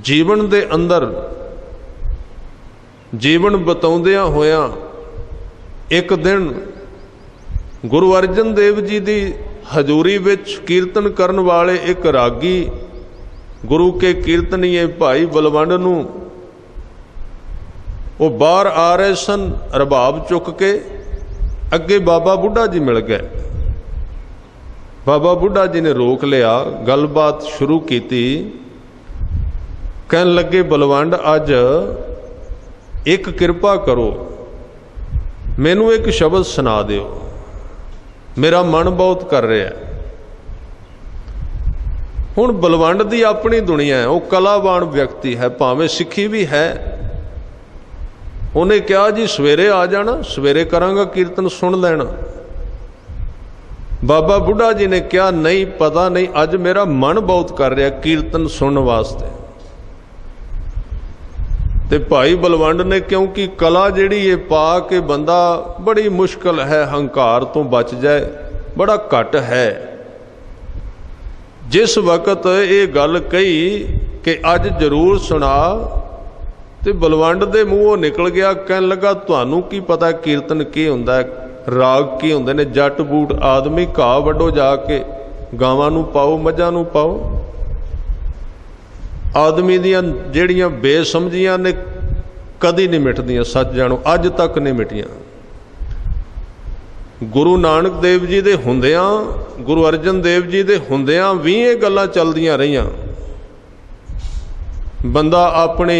जीवन दे अंदर जीवन बताउंदियां होया एक दिन गुरु अर्जन देव जी की हजूरी विच कीर्तन करन वाले एक रागी गुरु के कीर्तनीय भाई बलवंड नूं वो बाहर आ रहे सन, रबाब चुक के। अगे बाबा बुढ़ा जी मिल गए। बाबा बुढ़ा जी ने रोक लिया, गलबात शुरू की। कहन लगे, बलवंड अज एक कृपा करो, मैनू एक शब्द सुना दिओ, मेरा मन बहुत कर रहा है। हुण बलवंड की अपनी दुनिया है, वो कलावान व्यक्ति है, भावें सिक्खी भी है। उन्हें कहा जी सवेरे आ जाना, सवेरे करांगा कीर्तन, सुन लेना। बाबा बुढ़ा जी ने कहा नहीं, पता नहीं, अज मेरा मन बहुत कर रहा कीर्तन सुनने वास्ते। ते भाई बलवंड ने, क्योंकि कला जिहड़ी ये पा के बंदा बड़ी मुश्किल है हंकार तो बच जाए, बड़ा घट है। जिस वक्त ये गल कही कि अज जरूर सुना, तो बलवंड दे मूँहों निकल गया। कहन लगा, तुहानू की पता कीर्तन की हुंदा है, राग की हुंदे ने। जट बूट आदमी घाह वड्डो जाके, गावां नू पाओ, मझां नू पाओ। आदमी दियां जिहड़ियां बेसमझियां ने कदी नहीं मिटदियां, सच जानो अज तक नहीं मिटियां। गुरु नानक देव जी दे हुंदियां, गुरु अर्जन देव जी दे हुंदियां भी ये गल्लां चलदियां रहियां। बंदा अपनी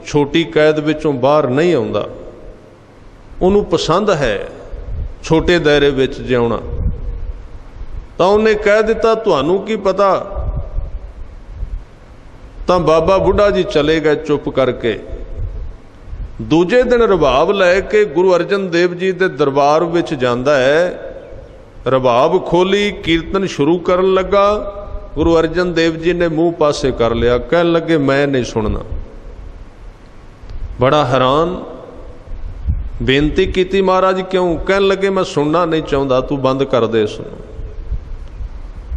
छोटी कैद विचों बाहर नहीं आउंदा, उन्होंने पसंद है छोटे दायरे विच जिउणा। तां उन्हें कह दिता, तुहानू की पता। तो बाबा बुढ़ा जी चले गए चुप करके। दूजे दिन रबाब लैके गुरु अर्जन देव जी के दरबार विच जांदा है। रबाब खोली, कीर्तन शुरू करन लगा। गुरु अर्जन देव जी ने मुंह पासे कर लिया, कहन लगे मैं नहीं सुनना। बड़ा हैरान, बेनती की महाराज क्यों? कहन लगे मैं सुनना नहीं चाहता, तू बंद कर दे इसनूं।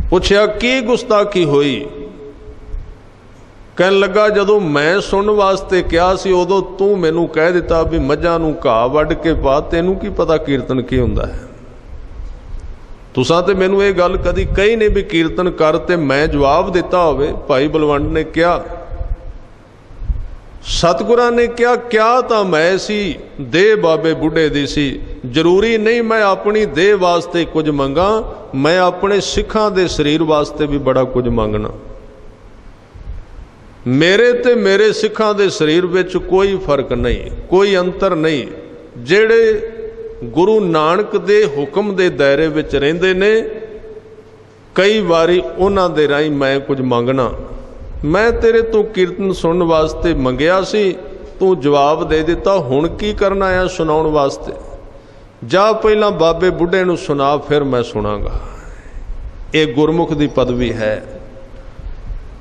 पुछया की गुस्ताखी हुई? कहन लगा जदों मैं सुनने वास्ते कहा सी उदों तू मैनू कह दिता भी मझां नूं घाह वड्ड के पा, तैनूं की पता कीर्तन की हुंदा है? तुसां ते मैनू ये गल कदी कही नहीं भी कीर्तन कर, ते मैं जवाब दिता होवे। भाई बलवंड ने कहा, सतगुरां ने कहा क्या तो मैं सी, देह बाबे बुढ़े दी सी। जरूरी नहीं मैं अपनी देह वास्ते कुछ मंगा, मैं अपने सिखां दे शरीर वास्ते भी बड़ा कुछ मंगना। मेरे ते मेरे सिखां दे शरीर विच कोई फर्क नहीं, कोई अंतर नहीं। जेड़े गुरु नानक दे हुक्म दे दायरे विच रहिंदे ने, कई बारी उन्हां दे राहीं मैं कुछ मंगना। मैं तेरे तो कीर्तन सुनने वास्ते मंगिया सी, तू जवाब दे दिता, हुण की करना आया सुनाउण वास्ते? जा पहला बाबे बुढ़े नूं सुना, फिर मैं सुनांगा। ये गुरमुख की पदवी है,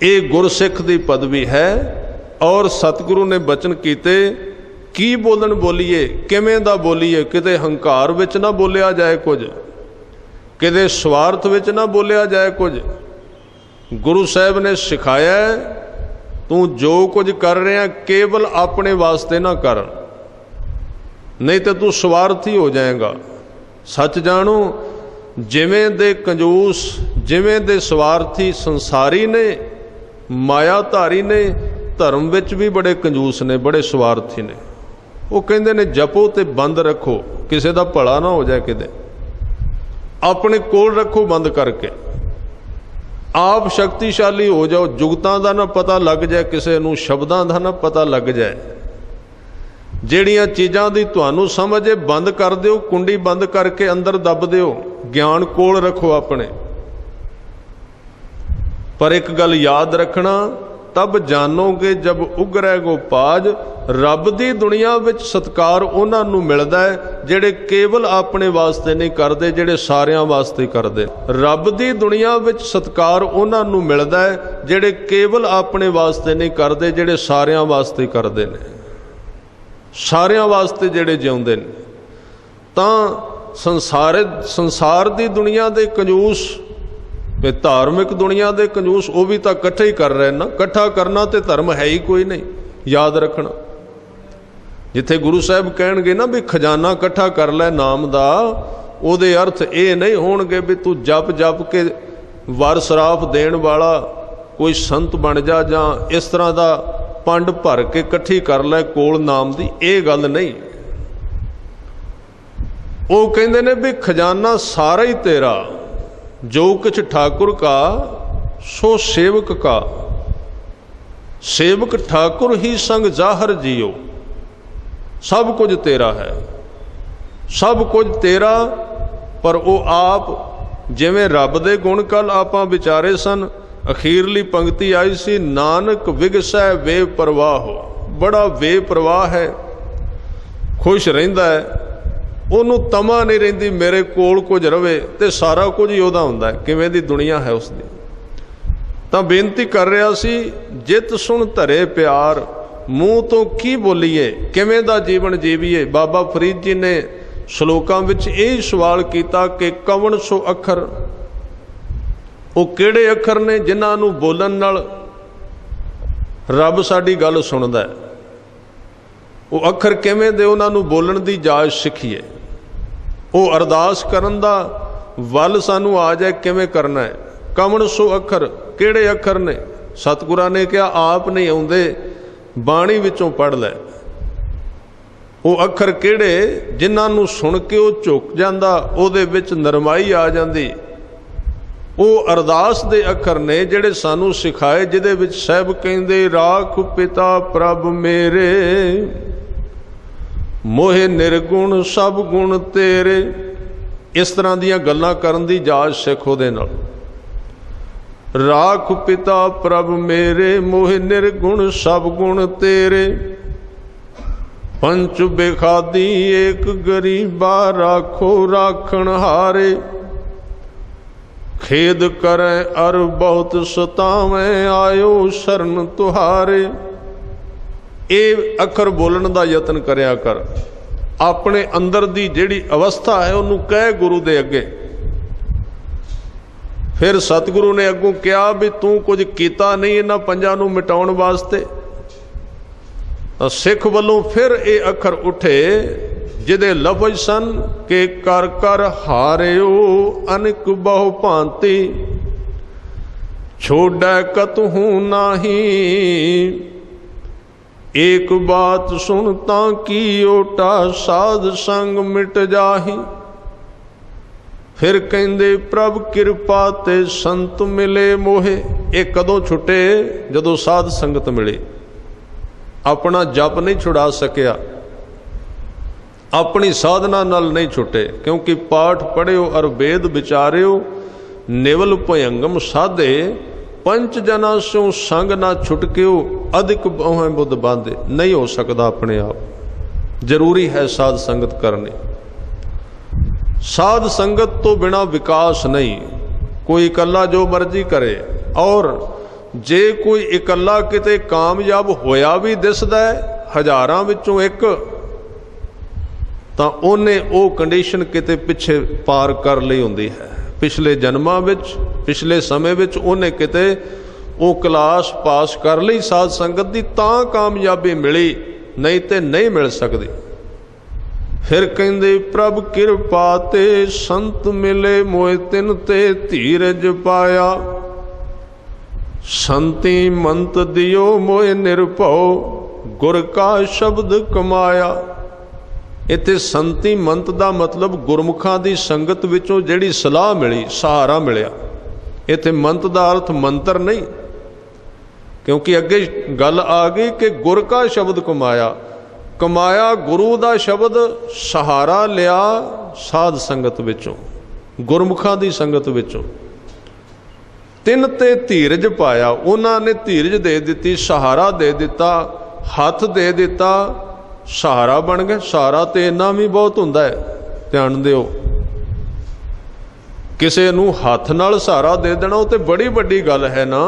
ये गुरसिख की पदवी है। और सतगुरु ने बचन कीते की बोलन बोलीए, किवें दा बोलीए, किते हंकार विच ना बोलिया जाए कुछ, किते स्वार्थ विच ना बोलिया जाए कुछ। गुरु साहब ने सिखाया तू जो कुछ कर रहा केवल अपने वास्ते ना कर, नहीं तो तू स्वार्थी हो जाएगा। सच जानो, जिवें दे कंजूस, जिवें दे स्वार्थी संसारी ने, मायाधारी ने, धर्म विच भी बड़े कंजूस ने, बड़े स्वार्थी ने। वो कहते ने जपो ते बंद रखो, किसी का भला ना हो जाए, किते अपने कोल रखो बंद करके। आप शक्तिशाली हो जाओ, जुगतां दा ना पता लग जाए, किसी नूं शब्दां दा ना पता लग जाए। ਜਿਹੜੀਆਂ चीज़ों की ਤੁਹਾਨੂੰ समझ है बंद कर दिओ, कुंडी बंद करके अंदर दब दिओ, ज्ञान कोल रखो अपने। पर एक गल याद रखना, तब जानोगे जब उगरै गोपाज, रब की दुनिया विच सत्कार उन्हां नूं मिलदा है जिहड़े केवल अपने वास्ते नहीं करते, जिहड़े सारियां वास्ते करते। रब की दुनिया विच सत्कार उन्हां नूं मिलदा है जिहड़े केवल अपने वास्ते नहीं करते, जिहड़े सारियां वास्ते करते ने, सारियां वास्ते जिहड़े जिउंदे ने। तां संसार की दुनिया के कंजूस, धार्मिक दुनिया के कंजूस, वो भी तो इकट्ठे ही कर रहे ना। इकट्ठा करना तो धर्म है ही कोई नहीं, याद रखना। जिथे गुरु साहब कहणगे ना भी खजाना इकट्ठा कर लै नाम दा, उहदे अर्थ ये नहीं होणगे भी तू जप जप के वर सराफ देण वाला कोई संत बन जा, जां इस तरह का पंड भर के इकट्ठी कर लै कोल नाम दी, ये गल नहीं। वो कहते ने भी खजाना सारा ही तेरा, जो कुछ ठाकुर का सो सेवक का, सेवक ठाकुर ही संग जाहर जियो। सब कुछ तेरा है, सब कुछ तेरा। पर वो आप जिवें रब दे गुण कल आपां विचारे सन, अखीरली पंक्ति आई सी, नानक विगसै वे परवाह हो। बड़ा वे परवाह है, खुश रहिंदा है, ਉਹਨੂੰ ਤਮਾ नहीं रहिंदी मेरे कोल कुछ रवे ते सारा कुछ ही ਉਹਦਾ ਹੁੰਦਾ है। किवें दी दुनिया है उसकी। ਤਾਂ बेनती कर रहा सी, जित सुन धरे प्यार, मूँह तो की बोलीए, किवें दा जीवन जीवीए। बाबा फरीद जी ने श्लोकां विच यही सवाल किया कि कवन सो अखर, वो किहड़े अखर ने जिन्हां नूं बोलण नाल रब साडी गल सुणदा है। वो अखर किवें दे, उन्हां नूं बोलण दी जाच सिखीए। वो अरदास करन दा वल सानू आ जाए किवें करना है। कवन सो अखर, किहड़े अखर ने। सतगुरां ने कहा आप नहीं आउंदे, बाणी विचों पढ़ लै। वो अखर किहड़े जिन्हां नूं सुन के वो झुक जांदा, उहदे विच नरमाई आ जांदी। वो अरदास दे अखर ने जिहड़े सानू सिखाए, जिहदे विच साहिब कहंदे राख पिता प्रभ मेरे, मोहे निर्गुण सब गुण तेरे। इस तरह दीयां गल्लां करन दी जाच सिख उहदे नाल। राख पिता प्रभ मेरे, मोहे निर्गुण सब गुण तेरे। पंच बेखादी एक गरीबा, राखो राखण हारे। खेद करें अर बहुत सतावें, आयो शरण तुहारे। ये अखर बोलण दा यतन करया कर। अपने अंदर दी जिहड़ी अवस्था है उन्होंने कह गुरु दे अगे। फिर सतगुरु ने अगों कहा भी तू कुछ कीता नहीं इन्हां पंजां नूं मिटाउण वास्ते। सिख वालों फिर ये अखर उठे जिहदे लफज सन कि कर कर हारियो अनिक बहु भांति, छोड़ै कतहू नाही। एक बात सुनता की ओटा, साध संग मिट जाही। फिर कहंदे प्रभ किरपा ते संत मिले मोहे। ये कदों छुटे, जदों साध संगत मिले। अपना जप नहीं छुड़ा सकिया, अपनी साधना नाल नहीं छुटे, क्योंकि पाठ पढ़ियो और वेद विचारियो, निवल भयंगम साधे। पंच जना स्यों संग ना छुटकियो, अधिक बहुएं बुद्ध बांधे। नहीं हो सकता अपने आप, जरूरी है साध संगत करनी। साध संगत तो बिना विकास नहीं। कोई इकल्ला जो मर्जी करे, और जे कोई इकल्ला किते कामयाब होया भी दिसदा है हज़ारां विचों एक, तां ओने वो कंडीशन किते पिछे पार कर लई हुंदी है। पिछले जन्मां विच, पिछले समय विच ओने किते वो क्लास पास कर लई साध संगत दी, तां कामयाबी मिली, नहीं ते नहीं मिल सकदी। फिर कहंदे प्रभ किरपा ते संत मिले मोए तिन ते धीरज पाया, संती मंत दियो मोए निरभौ गुर का शब्द कमाया। इत्थे संती मंत दा मतलब गुरमुखां दी संगत विचों जिहड़ी सलाह मिली, सहारा मिलिया। इत्थे मंत दा अर्थ मंत्र नहीं, क्योंकि अगे गल आ गई कि गुर का शब्द कमाया। कमाया गुरु दा शब्द, सहारा लिया साध संगत विचों, गुरमुखां दी संगत विचों। तिन ते धीरज पाया, उन्होंने धीरज दे दी, सहारा दे दिता, हथ दे दिता, सहारा बन गए। सहारा तो इन्ना भी बहुत हुंदा है, ध्यान दिओ। किसे नूं हथ नाल सहारा दे देना वो तो बड़ी वड्डी गल है ना।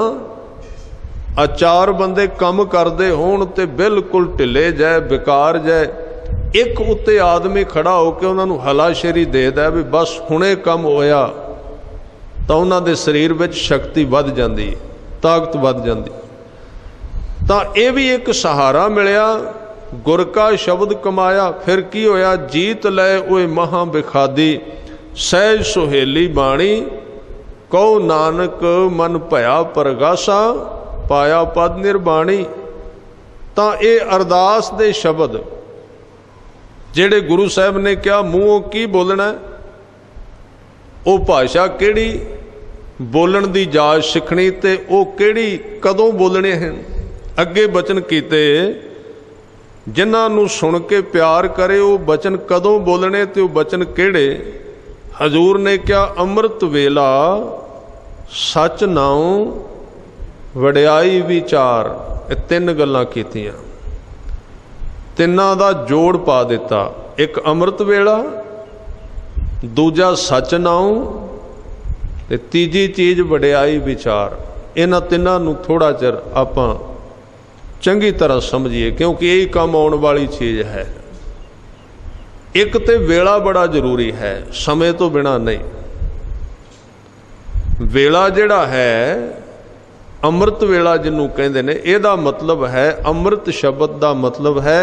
चार बंदे कम करते होण ते बिल्कुल ढिले जाए, बेकार जाए, एक उत्ते आदमी खड़ा होकर उन्होंने हलाशेरी दे दा भी बस हुणे कम होया, तो उन्होंने दे शरीर विच शक्ति वध जाती, ताकत वध जाती। तो यह भी एक सहारा मिलिया, गुर का शब्द कमाया। फिर की होया, जीत लै ओए महा बिखादी, सहज सुहेली बाणी, कहो नानक मन भया परगासा, पाया पद निर्बाणी। तो ये अरदास दे शब्द जेड़े गुरु साहब ने क्या मूँहों की बोलना, वो भाषा केड़ी बोलन दी जाच सिखनी, ते वो केड़ी कदों बोलने हैं। अगे बचन कीते जिन्हां नूं सुन के प्यार करे, वो बचन कदों बोलने, ते वो बचन केड़े। हजूर ने क्या अमृत वेला सच नाउ वड्याई विचार, ये तीन गल्लां कीतियां, तिन्हां दा जोड़ पा दिता। एक अमृत वेला, दूजा सच नाउ, ते तीजी चीज़ वड्याई विचार। इन्हां तिन्हां नूं थोड़ा चिर आपां चंगी तरह समझिए, क्योंकि यही काम आने वाली चीज़ है। एक तो वेला बड़ा जरूरी है, समय तो बिना नहीं। वेला जिहड़ा है अमृत वेला जिन्हों कहते हैं, यदा मतलब है, अमृत शब्द का मतलब है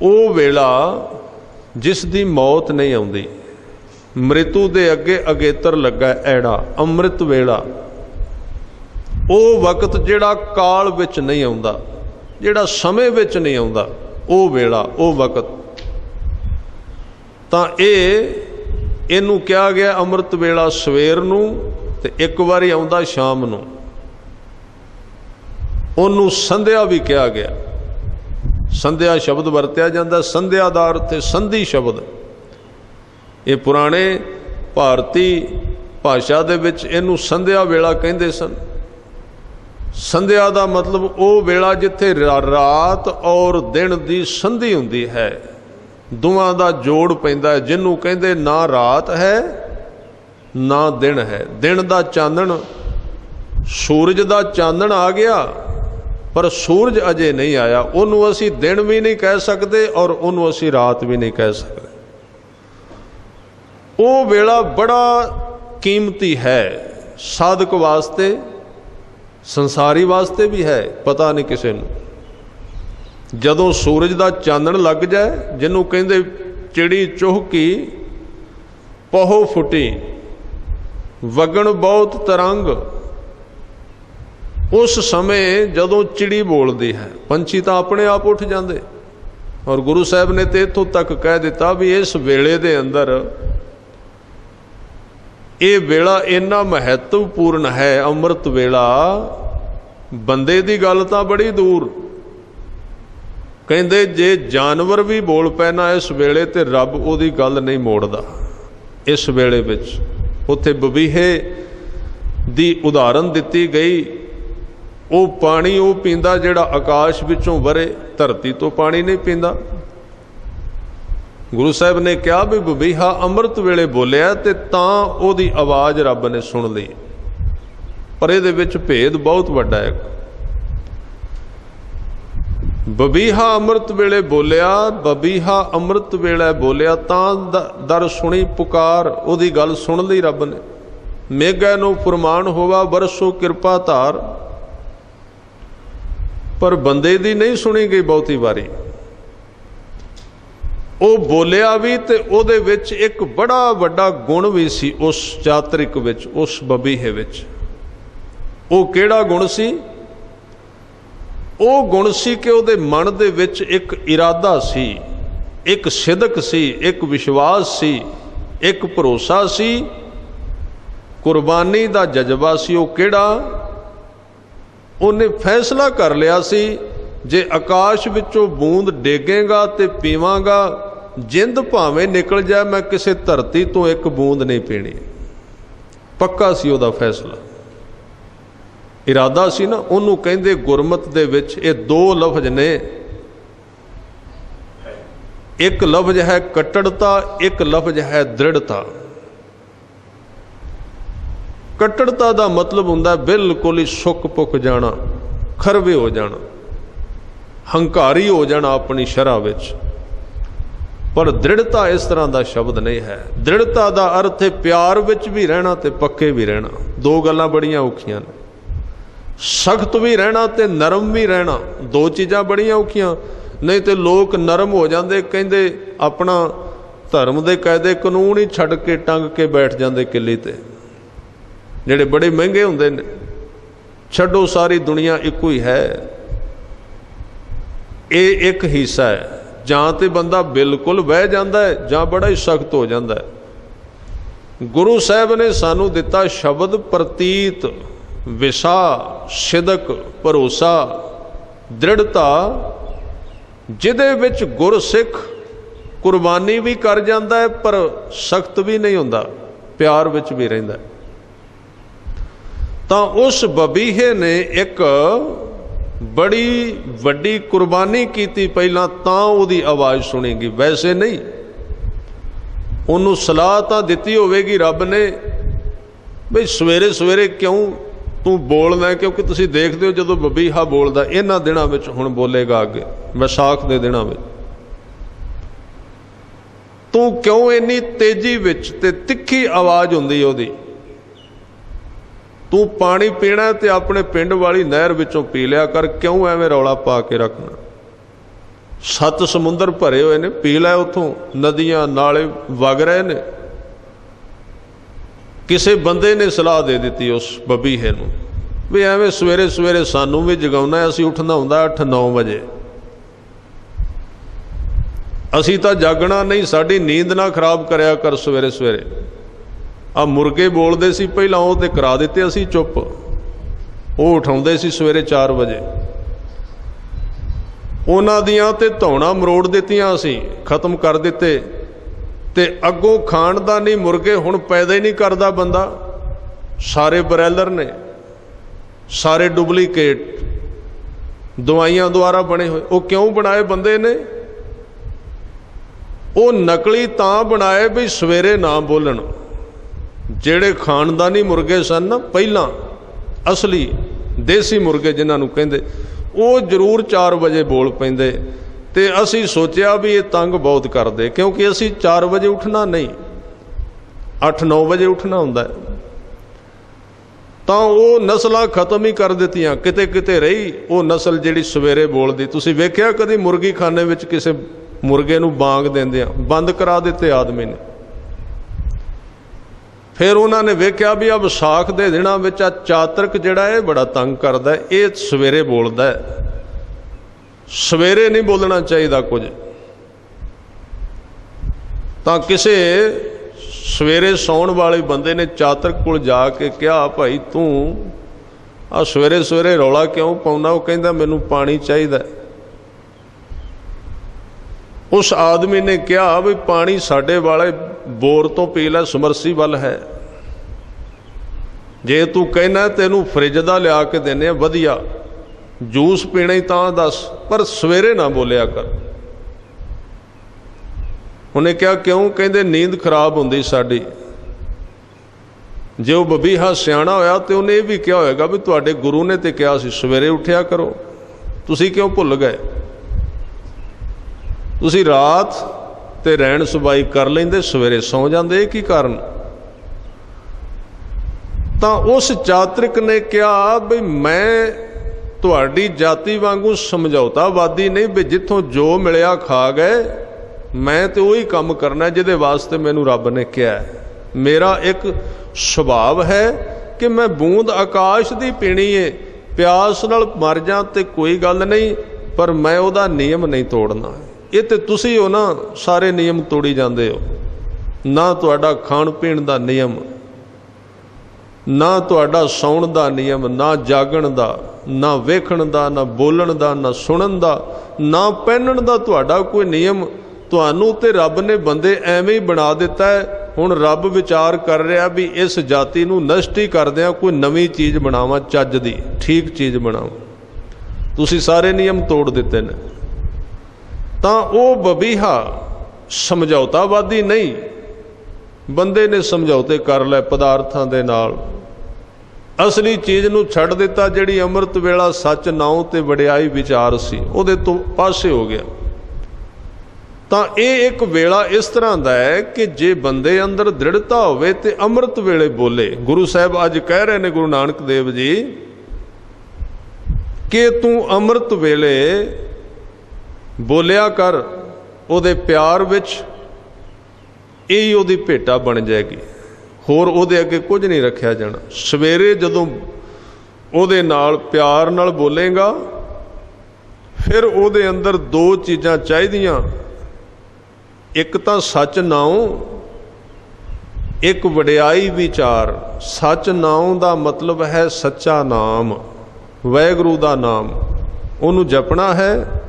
वो वेला जिस दी मौत नहीं आती, मृत्यु दे अगे अगेतर लगा ऐड़ा। अमृत वेला वो वक्त जिहड़ा काल विच नहीं आउंदा, जिहड़ा समय विच नहीं आउंदा, वो वेला, वो वक्त। तां इहनूं कहा गया अमृत वेला सवेर नूं, ते एक बारी आउंदा शाम नूं। उन्होंने संध्या भी कहा गया, संध्या शब्द वरत्या जाता। संध्या दा अर्थ है संधि शब्द। ये पुराने भारती भाषा दे विच इहनूं संध्या वेला कहंदे सन। संध्या दा मतलब वो वेला जिथे रात और दिन दी संधि हुंदी है, दोवां दा जोड़ पैंदा है, जिन्हों कहंदे ना रात है ना दिन है। दिन का चानण, सूरज का चानण आ गया, पर सूरज अजे नहीं आया। उन्होंने असी दिन भी नहीं कह सकते और उन्होंने असी रात भी नहीं कह सकते। वो वेला बड़ा कीमती है, साधक वास्ते, संसारी वास्ते भी है। पता नहीं किसी नूं जदों सूरज का चानण लग जाए, जिन्हों कहते चिड़ी चुहकी पहो फुटी, वगण बहुत तरंग, उस समय जदों चिड़ी बोलती है, पंछी तो अपने आप उठ जाते। और गुरु साहब ने तो इत्थों तक कह दिता भी इस वेले दे अंदर ये वेला इन्ना महत्वपूर्ण है, अमृत वेला। बंदे की गल तो बड़ी दूर, कहते जे जानवर भी बोल पैना इस वेले ते रब उहदी गल नहीं मोड़दा। इस वेले विच उत्थे बबीहे दी उदाहरण दिती गई। वो पानी वो पींदा जिहड़ा आकाश विचों वरे, धरती तो पानी नहीं पींदा। गुरु साहब ने कहा भी बबीहा अमृत वेले बोलिया ते तां ओदी आवाज़ रब ने सुन ली, पर इहदे विच भेद बहुत वड्डा है। बबीहा अमृत वेले बोलिया, बबीहा अमृत वेले बोलिया तां दर सुनी पुकार, ओदी गल सुन ली रब ने। मेघै नूं फरमान होवा बरसो किरपा धार, पर बंदे दी नहीं सुनी गई बहुती वारी। ਉਹ ਬੋਲਿਆ ਵੀ ਤੇ ਉਹਦੇ ਵਿੱਚ ਇੱਕ ਬੜਾ ਵੱਡਾ ਗੁਣ ਵੀ ਸੀ ਉਸ ਚਾਤਰਿਕ ਵਿੱਚ, ਉਸ ਬਬੀਹੇ ਵਿੱਚ। ਉਹ ਕਿਹੜਾ ਗੁਣ ਸੀ? ਉਹ ਗੁਣ ਸੀ ਕਿ ਉਹਦੇ ਮਨ ਦੇ ਵਿੱਚ ਇੱਕ ਇਰਾਦਾ ਸੀ, ਇੱਕ ਸਿਦਕ ਸੀ, ਇੱਕ ਵਿਸ਼ਵਾਸ ਸੀ, ਇੱਕ ਭਰੋਸਾ ਸੀ, ਕੁਰਬਾਨੀ ਦਾ ਜਜ਼ਬਾ ਸੀ। ਉਹ ਕਿਹੜਾ? ਉਹਨੇ ਫੈਸਲਾ ਕਰ ਲਿਆ ਸੀ ਜੇ ਆਕਾਸ਼ ਵਿੱਚੋਂ ਬੂੰਦ ਡੇਗੇਗਾ ਤੇ ਪੀਵਾਂਗਾ, ਜਿੰਦ ਭਾਵੇਂ ਨਿਕਲ ਜਾਏ ਮੈਂ ਕਿਸੇ ਧਰਤੀ ਤੋਂ ਇੱਕ ਬੂੰਦ ਨਹੀਂ ਪੀਣੀ। ਪੱਕਾ ਸੀ ਉਹਦਾ ਫੈਸਲਾ, ਇਰਾਦਾ ਸੀ ਨਾ। ਉਹਨੂੰ ਕਹਿੰਦੇ ਗੁਰਮਤ ਦੇ ਵਿੱਚ ਇਹ ਦੋ ਲਫ਼ਜ਼ ਨੇ, ਇੱਕ ਲਫ਼ਜ਼ ਹੈ ਕੱਟੜਤਾ, ਇੱਕ ਲਫ਼ਜ਼ ਹੈ ਦ੍ਰਿੜਤਾ। ਕੱਟੜਤਾ ਦਾ ਮਤਲਬ ਹੁੰਦਾ ਬਿਲਕੁਲ ਹੀ ਸੁੱਕ ਪੁੱਕ ਜਾਣਾ, ਖਰਵੇ ਹੋ ਜਾਣਾ, ਹੰਕਾਰੀ ਹੋ ਜਾਣਾ ਆਪਣੀ ਸ਼ਰ੍ਹਾ ਵਿੱਚ। ਪਰ ਦ੍ਰਿੜਤਾ ਇਸ ਤਰ੍ਹਾਂ ਦਾ ਸ਼ਬਦ ਨਹੀਂ ਹੈ। ਦ੍ਰਿੜਤਾ ਦਾ ਅਰਥ ਹੈ ਪਿਆਰ ਵਿੱਚ ਵੀ ਰਹਿਣਾ ਤੇ ਪੱਕੇ ਵੀ ਰਹਿਣਾ। ਦੋ ਗੱਲਾਂ ਬੜੀਆਂ ਔਖੀਆਂ ਨੇ, ਸਖਤ ਵੀ ਰਹਿਣਾ ਤੇ ਨਰਮ ਵੀ ਰਹਿਣਾ। ਦੋ ਚੀਜ਼ਾਂ ਬੜੀਆਂ ਔਖੀਆਂ। ਨਹੀਂ ਤੇ ਲੋਕ ਨਰਮ ਹੋ ਜਾਂਦੇ, ਕਹਿੰਦੇ ਆਪਣਾ ਧਰਮ ਦੇ ਕਾਇਦੇ ਕਾਨੂੰਨ ਹੀ ਛੱਡ ਕੇ ਟੰਗ ਕੇ ਬੈਠ ਜਾਂਦੇ ਕਿੱਲੀ ਤੇ, ਜਿਹੜੇ ਬੜੇ ਮਹਿੰਗੇ ਹੁੰਦੇ ਨੇ। ਛੱਡੋ, ਸਾਰੀ ਦੁਨੀਆ ਇੱਕੋ ਹੀ ਹੈ। ਇਹ ਇੱਕ ਹਿੱਸਾ ਹੈ, ਜਾਂ ਤੇ ਬੰਦਾ ਬਿਲਕੁਲ ਬਹਿ ਜਾਂਦਾ ਹੈ ਜਾਂ ਬੜਾ ਹੀ ਸਖਤ ਹੋ ਜਾਂਦਾ ਹੈ। ਗੁਰੂ ਸਾਹਿਬ ਨੇ ਸਾਨੂੰ ਦਿੱਤਾ ਸ਼ਬਦ ਪ੍ਰਤੀਤ, ਵਿਸਾ, ਸਿਦਕ, ਭਰੋਸਾ, ਦ੍ਰਿੜਤਾ, ਜਿਹਦੇ ਵਿੱਚ ਗੁਰਸਿੱਖ ਕੁਰਬਾਨੀ ਵੀ ਕਰ ਜਾਂਦਾ ਹੈ ਪਰ ਸਖਤ ਵੀ ਨਹੀਂ ਹੁੰਦਾ, ਪਿਆਰ ਵਿੱਚ ਵੀ ਰਹਿੰਦਾ। ਤਾਂ ਉਸ ਬਬੀਹੇ ਨੇ ਇੱਕ ਬੜੀ ਵੱਡੀ ਕੁਰਬਾਨੀ ਕੀਤੀ ਪਹਿਲਾਂ, ਤਾਂ ਉਹਦੀ ਆਵਾਜ਼ ਸੁਣੇਗੀ, ਵੈਸੇ ਨਹੀਂ। ਉਹਨੂੰ ਸਲਾਹ ਤਾਂ ਦਿੱਤੀ ਹੋਵੇਗੀ ਰੱਬ ਨੇ ਬਈ ਸਵੇਰੇ ਸਵੇਰੇ ਕਿਉਂ ਤੂੰ ਬੋਲਦਾ, ਕਿਉਂਕਿ ਤੁਸੀਂ ਦੇਖਦੇ ਹੋ ਜਦੋਂ ਬਬੀਹਾ ਬੋਲਦਾ ਇਹਨਾਂ ਦਿਨਾਂ ਵਿੱਚ, ਹੁਣ ਬੋਲੇਗਾ ਅੱਗੇ ਵਿਸਾਖ ਦੇ ਦਿਨਾਂ ਵਿੱਚ, ਤੂੰ ਕਿਉਂ ਇੰਨੀ ਤੇਜ਼ੀ ਵਿੱਚ ਤੇ ਤਿੱਖੀ ਆਵਾਜ਼ ਹੁੰਦੀ ਉਹਦੀ। ਤੂੰ ਪਾਣੀ ਪੀਣਾ ਤੇ ਆਪਣੇ ਪਿੰਡ ਵਾਲੀ ਨਹਿਰ ਵਿੱਚੋਂ ਪੀ ਲਿਆ ਕਰ, ਕਿਉਂ ਐਵੇਂ ਰੌਲਾ ਪਾ ਕੇ ਰੱਖਣਾ। 7 ਸਮੁੰਦਰ ਭਰੇ ਹੋਏ ਨੇ, ਪੀ ਲੈ ਉੱਥੋਂ, ਨਦੀਆਂ ਨਾਲੇ ਵਗ ਰਹੇ ਨੇ। ਕਿਸੇ ਬੰਦੇ ਨੇ ਸਲਾਹ ਦੇ ਦਿੱਤੀ ਉਸ ਬਬੀਹੇ ਨੂੰ ਵੀ ਐਵੇਂ ਸਵੇਰੇ ਸਵੇਰੇ ਸਾਨੂੰ ਵੀ ਜਗਾਉਣਾ, ਅਸੀਂ ਉੱਠਣਾ ਹੁੰਦਾ 8-9 ਵਜੇ, ਅਸੀਂ ਤਾਂ ਜਾਗਣਾ ਨਹੀਂ, ਸਾਡੀ ਨੀਂਦ ਨਾ ਖਰਾਬ ਕਰਿਆ ਕਰ ਸਵੇਰੇ ਸਵੇਰੇ। ਆ ਮੁਰਗੇ ਬੋਲਦੇ ਸੀ ਪਹਿਲਾਂ, ਉਹ ਤੇ ਕਰਾ ਦਿੱਤੇ ਅਸੀਂ ਚੁੱਪ। ਉਹ ਉਠਾਉਂਦੇ ਸੀ ਸਵੇਰੇ 4 ਵਜੇ, ਉਹਨਾਂ ਦੀਆਂ ਤੇ ਧੌਣਾ ਮਰੋੜ ਦਿੱਤੀਆਂ, ਅਸੀਂ ਖਤਮ ਕਰ ਦਿੱਤੇ। ਤੇ ਅੱਗੋਂ ਖਾਨਦਾਨੀ ਮੁਰਗੇ ਹੁਣ ਪੈਦਾ ਹੀ ਨਹੀਂ ਕਰਦਾ ਬੰਦਾ, ਸਾਰੇ ਬਰੈਲਰ ਨੇ, ਸਾਰੇ ਡੁਪਲੀਕੇਟ, ਦਵਾਈਆਂ ਦੁਆਰਾ ਬਣੇ ਹੋਏ। ਉਹ ਕਿਉਂ ਬਣਾਏ ਬੰਦੇ ਨੇ? ਉਹ ਨਕਲੀ ਤਾਂ ਬਣਾਏ ਵੀ ਸਵੇਰੇ ਨਾ ਬੋਲਣ। ਜਿਹੜੇ ਖਾਨਦਾਨੀ ਮੁਰਗੇ ਸਨ ਨਾ ਪਹਿਲਾਂ, ਅਸਲੀ ਦੇਸੀ ਮੁਰਗੇ ਜਿਨ੍ਹਾਂ ਨੂੰ ਕਹਿੰਦੇ, ਉਹ ਜ਼ਰੂਰ 4 ਵਜੇ ਬੋਲ ਪੈਂਦੇ। ਤੇ ਅਸੀਂ ਸੋਚਿਆ ਵੀ ਇਹ ਤੰਗ ਬਹੁਤ ਕਰਦੇ, ਕਿਉਂਕਿ ਅਸੀਂ 4 ਵਜੇ ਉੱਠਣਾ ਨਹੀਂ, 8-9 ਵਜੇ ਉੱਠਣਾ ਹੁੰਦਾ। ਤਾਂ ਉਹ ਨਸਲਾਂ ਖਤਮ ਹੀ ਕਰ ਦਿੱਤੀਆਂ। ਕਿਤੇ ਕਿਤੇ ਰਹੀ ਉਹ ਨਸਲ ਜਿਹੜੀ ਸਵੇਰੇ ਬੋਲਦੀ। ਤੁਸੀਂ ਵੇਖਿਆ ਕਦੀ ਮੁਰਗੀ ਖਾਨੇ ਵਿੱਚ ਕਿਸੇ ਮੁਰਗੇ ਨੂੰ ਬਾਂਗ ਦਿੰਦਿਆਂ? ਬੰਦ ਕਰਾ ਦਿੱਤੇ ਆਦਮੀ ਨੇ। ਫਿਰ ਉਹਨਾਂ ਨੇ ਵੇਖਿਆ ਵੀ ਆ ਵਿਸਾਖ ਦੇ ਦਿਨਾਂ ਵਿੱਚ ਆ ਚਾਤਰਕ ਜਿਹੜਾ ਇਹ ਬੜਾ ਤੰਗ ਕਰਦਾ, ਇਹ ਸਵੇਰੇ ਬੋਲਦਾ, ਸਵੇਰੇ ਨਹੀਂ ਬੋਲਣਾ ਚਾਹੀਦਾ ਕੁਝ। ਤਾਂ ਕਿਸੇ ਸਵੇਰੇ ਸੌਣ ਵਾਲੇ ਬੰਦੇ ਨੇ ਚਾਤਰਕ ਕੋਲ ਜਾ ਕੇ ਕਿਹਾ, ਭਾਈ ਤੂੰ ਆ ਸਵੇਰੇ ਸਵੇਰੇ ਰੌਲਾ ਕਿਉਂ ਪਾਉਂਦਾ? ਉਹ ਕਹਿੰਦਾ ਮੈਨੂੰ ਪਾਣੀ ਚਾਹੀਦਾ। ਉਸ ਆਦਮੀ ਨੇ ਕਿਹਾ ਵੀ ਪਾਣੀ ਸਾਡੇ ਵਾਲੇ ਬੋਰ ਤੋਂ ਪੀ ਲੈ, ਸਮਰਸੀਬਲ ਹੈ। ਜੇ ਤੂੰ ਕਹਿਣਾ ਤੈਨੂੰ ਫਰਿੱਜ ਦਾ ਲਿਆ ਕੇ ਦਿੰਦੇ ਆ ਵਧੀਆ, ਜੂਸ ਪੀਣਾ ਹੀ ਤਾਂ ਦੱਸ, ਪਰ ਸਵੇਰੇ ਨਾ ਬੋਲਿਆ ਕਰ। ਉਹਨੇ ਕਿਹਾ ਕਿਉਂ? ਕਹਿੰਦੇ ਨੀਂਦ ਖਰਾਬ ਹੁੰਦੀ ਸਾਡੀ। ਜੇ ਉਹ ਬਬੀਹਾ ਸਿਆਣਾ ਹੋਇਆ ਤੇ ਉਹਨੇ ਇਹ ਵੀ ਕਿਹਾ ਹੋਏਗਾ ਵੀ ਤੁਹਾਡੇ ਗੁਰੂ ਨੇ ਤੇ ਕਿਹਾ ਸੀ ਸਵੇਰੇ ਉੱਠਿਆ ਕਰੋ, ਤੁਸੀਂ ਕਿਉਂ ਭੁੱਲ ਗਏ? ਤੁਸੀਂ ਰਾਤ ਤੇ ਰਹਿਣ ਸਬਾਈ ਕਰ ਲੈਂਦੇ, ਸਵੇਰੇ ਸੌਂ ਜਾਂਦੇ, ਇਹ ਕੀ ਕਾਰਨ? ਤਾਂ ਉਸ ਚਾਤਰਿਕ ਨੇ ਕਿਹਾ ਵੀ ਮੈਂ ਤੁਹਾਡੀ ਜਾਤੀ ਵਾਂਗੂ ਸਮਝੌਤਾਵਾਦੀ ਨਹੀਂ ਵੀ ਜਿੱਥੋਂ ਜੋ ਮਿਲਿਆ ਖਾ ਗਏ, ਮੈਂ ਤੇ ਉਹੀ ਕੰਮ ਕਰਨਾ ਜਿਹਦੇ ਵਾਸਤੇ ਮੈਨੂੰ ਰੱਬ ਨੇ ਕਿਹਾ। ਮੇਰਾ ਇੱਕ ਸੁਭਾਵ ਹੈ ਕਿ ਮੈਂ ਬੂੰਦ ਆਕਾਸ਼ ਦੀ ਪੀਣੀ ਏ, ਪਿਆਸ ਨਾਲ ਮਰ ਜਾ ਤੇ ਕੋਈ ਗੱਲ ਨਹੀਂ, ਪਰ ਮੈਂ ਉਹਦਾ ਨਿਯਮ ਨਹੀਂ ਤੋੜਨਾ। ਇਹ ਤੇ ਤੁਸੀਂ ਹੋ ਨਾ, ਸਾਰੇ ਨਿਯਮ ਤੋੜੀ ਜਾਂਦੇ ਹੋ। ਨਾ ਤੁਹਾਡਾ ਖਾਣ ਪੀਣ ਦਾ ਨਿਯਮ, ਨਾ ਤੁਹਾਡਾ ਸੌਣ ਦਾ ਨਿਯਮ, ਨਾ ਜਾਗਣ ਦਾ, ਨਾ ਵੇਖਣ ਦਾ, ਨਾ ਬੋਲਣ ਦਾ, ਨਾ ਸੁਣਨ ਦਾ, ਨਾ ਪਹਿਨਣ ਦਾ ਤੁਹਾਡਾ ਕੋਈ ਨਿਯਮ। ਤੁਹਾਨੂੰ ਤੇ ਰੱਬ ਨੇ ਬੰਦੇ ਐਵੇਂ ਹੀ ਬਣਾ ਦਿੱਤਾ ਹੈ। ਹੁਣ ਰੱਬ ਵਿਚਾਰ ਕਰ ਰਿਹਾ ਵੀ ਇਸ ਜਾਤੀ ਨੂੰ ਨਸ਼ਟ ਹੀ ਕਰਦਿਆਂ ਕੋਈ ਨਵੀਂ ਚੀਜ਼ ਬਣਾਵਾਂ, ਚੱਜ ਦੀ ਠੀਕ ਚੀਜ਼ ਬਣਾਵਾਂ। ਤੁਸੀਂ ਸਾਰੇ ਨਿਯਮ ਤੋੜ ਦਿੱਤੇ ਨੇ। ਤਾਂ ਉਹ ਬਬੀਹਾ ਸਮਝੌਤਾਵਾਦੀ ਨਹੀਂ, ਬੰਦੇ ਨੇ ਸਮਝੌਤੇ ਕਰ ਲਏ ਪਦਾਰਥਾਂ ਦੇ ਨਾਲ, ਅਸਲੀ ਚੀਜ਼ ਨੂੰ ਛੱਡ ਦਿੱਤਾ ਜਿਹੜੀ ਅੰਮ੍ਰਿਤ ਵੇਲਾ ਸੱਚ ਨਾਉ ਤੇ ਵਡਿਆਈ ਵਿਚਾਰ ਸੀ, ਉਹਦੇ ਤੋਂ ਪਾਸੇ ਹੋ ਗਿਆ। ਤਾਂ ਇਹ ਇੱਕ ਵੇਲਾ ਇਸ ਤਰ੍ਹਾਂ ਦਾ ਹੈ ਕਿ ਜੇ ਬੰਦੇ ਅੰਦਰ ਦ੍ਰਿੜਤਾ ਹੋਵੇ ਤੇ ਅੰਮ੍ਰਿਤ ਵੇਲੇ ਬੋਲੇ। ਗੁਰੂ ਸਾਹਿਬ ਅੱਜ ਕਹਿ ਰਹੇ ਨੇ, ਗੁਰੂ ਨਾਨਕ ਦੇਵ ਜੀ, ਕਿ ਤੂੰ ਅੰਮ੍ਰਿਤ ਵੇਲੇ ਬੋਲਿਆ ਕਰ, ਉਹਦੇ ਪਿਆਰ ਵਿੱਚ ਇਹੀ ਉਹਦੀ ਭੇਟਾ ਬਣ ਜਾਏਗੀ, ਹੋਰ ਉਹਦੇ ਅੱਗੇ ਕੁਝ ਨਹੀਂ ਰੱਖਿਆ ਜਾਣਾ। ਸਵੇਰੇ ਜਦੋਂ ਉਹਦੇ ਨਾਲ ਪਿਆਰ ਨਾਲ ਬੋਲੇਗਾ, ਫਿਰ ਉਹਦੇ ਅੰਦਰ ਦੋ ਚੀਜ਼ਾਂ ਚਾਹੀਦੀਆਂ, ਇੱਕ ਤਾਂ ਸੱਚ ਨਾਉ, ਇੱਕ ਵਡਿਆਈ ਵਿਚਾਰ। ਸੱਚ ਨਾਉ ਦਾ ਮਤਲਬ ਹੈ ਸੱਚਾ ਨਾਮ, ਵਾਹਿਗੁਰੂ ਦਾ ਨਾਮ, ਉਹਨੂੰ ਜਪਣਾ ਹੈ।